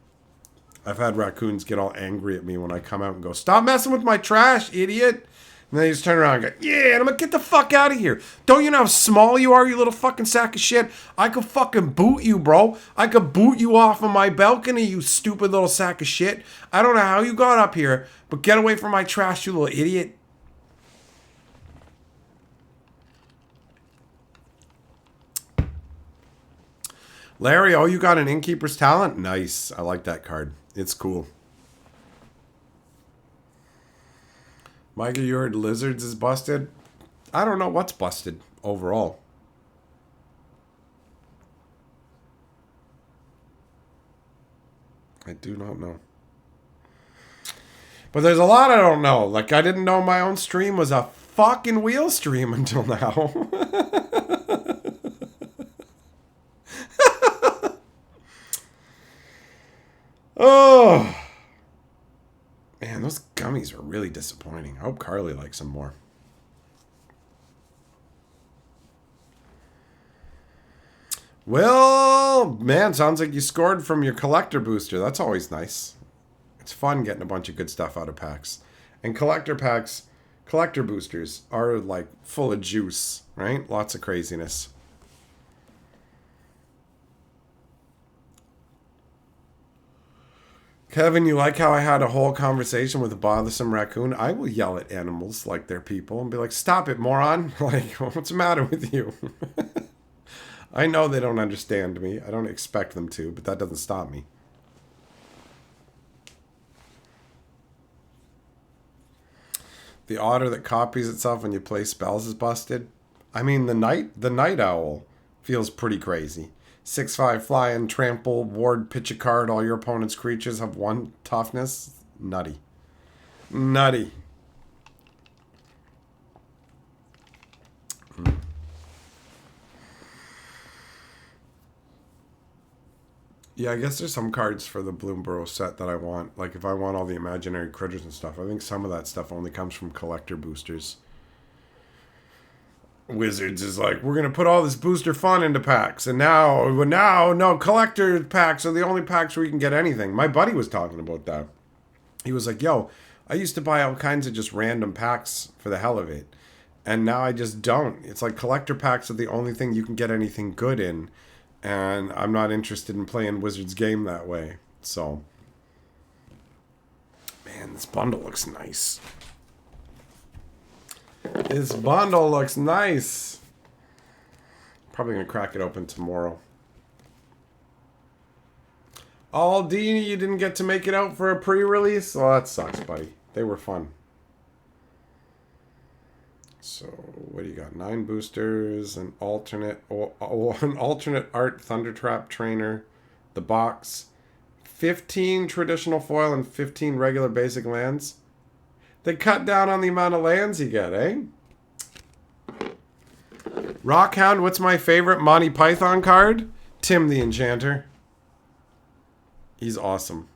I've had raccoons get all angry at me when I come out and go, stop messing with my trash, idiot. And they just turn around and go, yeah, and I'm like, get the fuck out of here. Don't you know how small you are, you little fucking sack of shit? I could fucking boot you, bro. I could boot you off of my balcony, you stupid little sack of shit. I don't know how you got up here, but get away from my trash, you little idiot. Larry, oh, you got an Innkeeper's Talent? Nice. I like that card. It's cool. Micah, you heard Lizards is busted? I don't know what's busted overall. I do not know. But there's a lot I don't know. Like, I didn't know my own stream was a fucking wheel stream until now. Oh. Man, those gummies are really disappointing. I hope Carly likes them more. Well, man, sounds like you scored from your collector booster. That's always nice. It's fun getting a bunch of good stuff out of packs. And collector packs, collector boosters are like full of juice, right? Lots of craziness. Kevin, you like how I had a whole conversation with a bothersome raccoon? I will yell at animals like they're people and be like, stop it, moron. Like, what's the matter with you? I know they don't understand me. I don't expect them to, but that doesn't stop me. The otter that copies itself when you play spells is busted. I mean, the night owl feels pretty crazy. 6/5 flying, trample, ward, pitch a card. All your opponent's creatures have 1 toughness. Nutty. Nutty. Yeah, I guess there's some cards for the Bloomborough set that I want. Like, if I want all the imaginary critters and stuff, I think some of that stuff only comes from collector boosters. Wizards is like, we're going to put all this booster fun into packs. And no, collector packs are the only packs where you can get anything. My buddy was talking about that. He was like, yo, I used to buy all kinds of just random packs for the hell of it. And now I just don't. It's like collector packs are the only thing you can get anything good in. And I'm not interested in playing Wizards game that way. So, man, this bundle looks nice. This bundle looks nice. Probably going to crack it open tomorrow. Aldini, you didn't get to make it out for a pre-release? Oh, that sucks, buddy. They were fun. So, what do you got? 9 boosters, an alternate art Thundertrap trainer, the box, 15 traditional foil and 15 regular basic lands. They cut down on the amount of lands you get, eh? Rockhound, what's my favorite Monty Python card? Tim the Enchanter. He's awesome.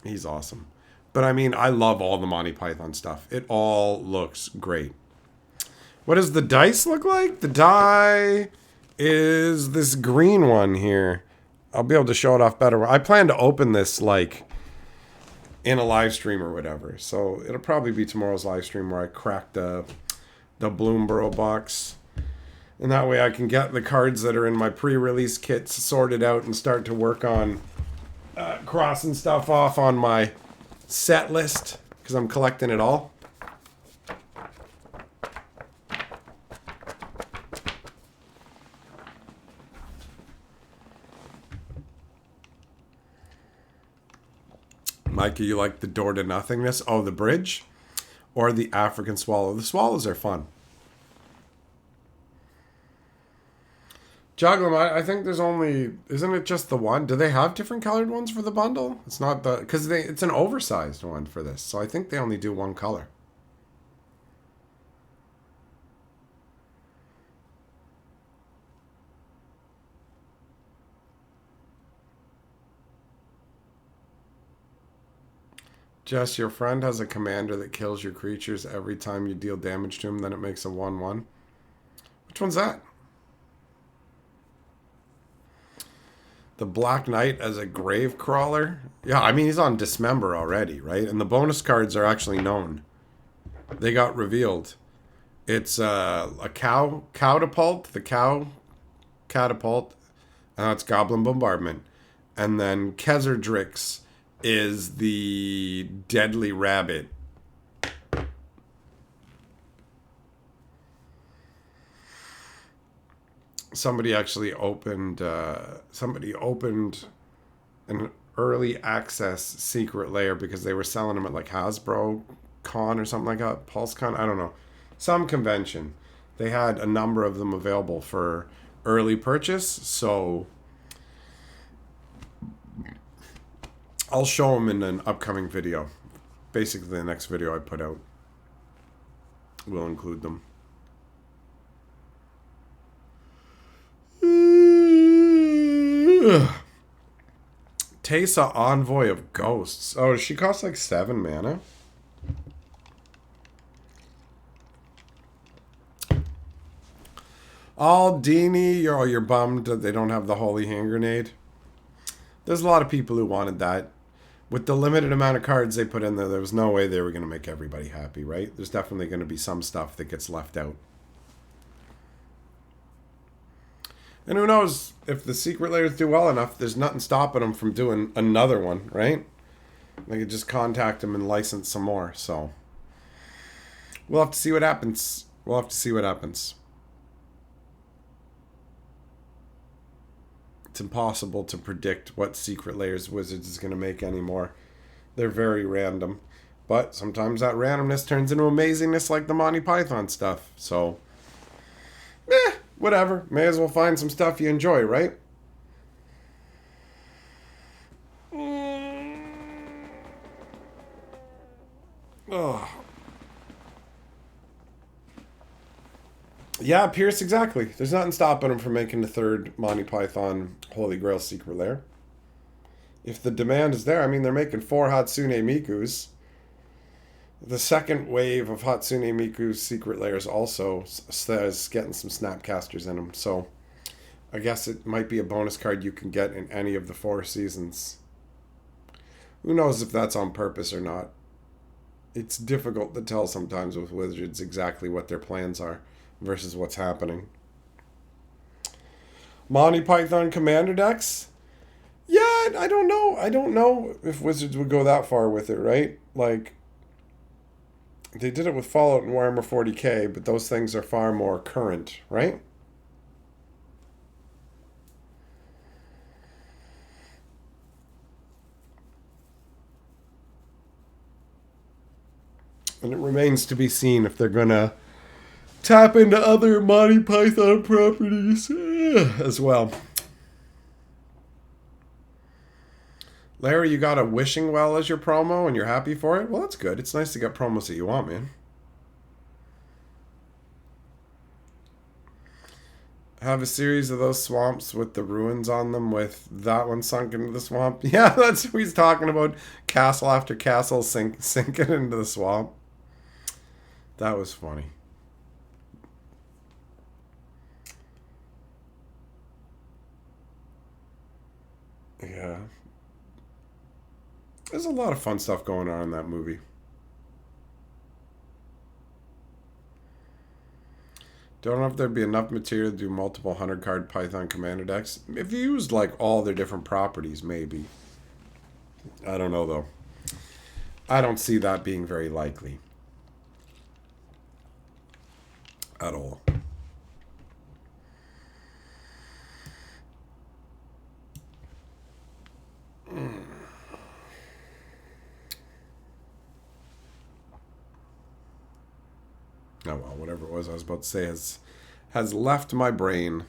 He's awesome. But I mean, I love all the Monty Python stuff. It all looks great. What does the dice look like? The die is this green one here. I'll be able to show it off better. I plan to open this like in a live stream or whatever. So it'll probably be tomorrow's live stream where I crack the Bloomborough box. And that way I can get the cards that are in my pre-release kits sorted out and start to work on crossing stuff off on my set list because I'm collecting it all. Mikey, you like the Door to Nothingness? Oh, the bridge? Or the African Swallow? The swallows are fun. Juggling, I think there's only... Isn't it just the one? Do they have different colored ones for the bundle? It's not the... Because it's an oversized one for this. So I think they only do one color. Jess, your friend has a commander that kills your creatures every time you deal damage to him. Then it makes a 1/1. Which one's that? The Black Knight as a grave crawler. Yeah, I mean, he's on Dismember already, right? And the bonus cards are actually known. They got revealed. It's a catapult, the cow catapult. And that's Goblin Bombardment. And then Kezardrix is the Deadly Rabbit. Somebody actually opened an early access secret lair because they were selling them at like Hasbro Con or something like that, PulseCon, I don't know, some convention. They had a number of them available for early purchase, so I'll show them in an upcoming video. Basically, the next video I put out will include them. Teysa, Envoy of Ghosts. Oh, she costs like 7 mana. Aldini, you're bummed that they don't have the Holy Hand Grenade. There's a lot of people who wanted that. With the limited amount of cards they put in there, there was no way they were going to make everybody happy, right? There's definitely going to be some stuff that gets left out. And who knows, if the secret layers do well enough, there's nothing stopping them from doing another one, right? They could just contact them and license some more, so. We'll have to see what happens. It's impossible to predict what secret layers Wizards is going to make anymore. They're very random. But sometimes that randomness turns into amazingness like the Monty Python stuff. So, whatever. May as well find some stuff you enjoy, right? Oh. Yeah, Pierce, exactly. There's nothing stopping him from making the third Monty Python Holy Grail secret lair. If the demand is there, I mean, they're making 4 Hatsune Mikus. The second wave of Hatsune Miku's secret lairs also says getting some Snapcasters in them. So I guess it might be a bonus card you can get in any of the 4 seasons. Who knows if that's on purpose or not. It's difficult to tell sometimes with Wizards exactly what their plans are versus what's happening. Monty Python Commander decks? Yeah, I don't know. I don't know if Wizards would go that far with it, right? Like, they did it with Fallout and Warhammer 40k, but those things are far more current, right? And it remains to be seen if they're going to tap into other Monty Python properties as well. Larry, you got a wishing well as your promo and you're happy for it? Well, that's good. It's nice to get promos that you want, man. Have a series of those swamps with the ruins on them with that one sunk into the swamp. Yeah, that's what he's talking about. Castle after castle sinking into the swamp. That was funny. Yeah. There's a lot of fun stuff going on in that movie. Don't know if there'd be enough material to do multiple 100 card Python Commander decks. If you used like all their different properties, maybe. I don't know though. I don't see that being very likely. At all. Oh well, whatever it was I was about to say has left my brain.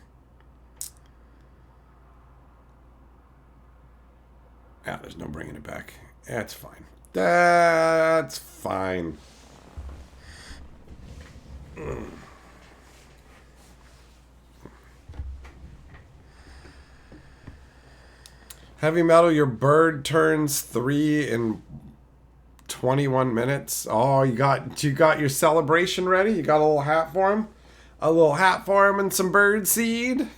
Ah, there's no bringing it back. That's fine. That's fine. Heavy Metal, your bird turns 3 in 21 minutes. Oh, you got your celebration ready? You got a little hat for him? A little hat for him and some bird seed?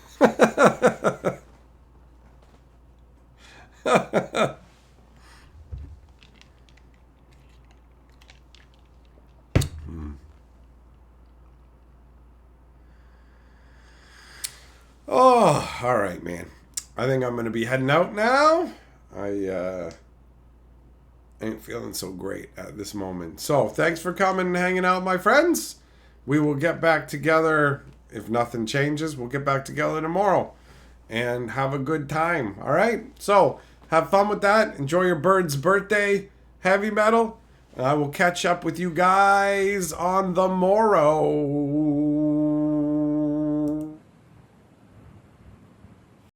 Oh, all right, man. I think I'm going to be heading out now. I ain't feeling so great at this moment. So, thanks for coming and hanging out, my friends. We will get back together. If nothing changes, we'll get back together tomorrow and have a good time. All right? So, have fun with that. Enjoy your bird's birthday, Heavy Metal. And I will catch up with you guys on the morrow.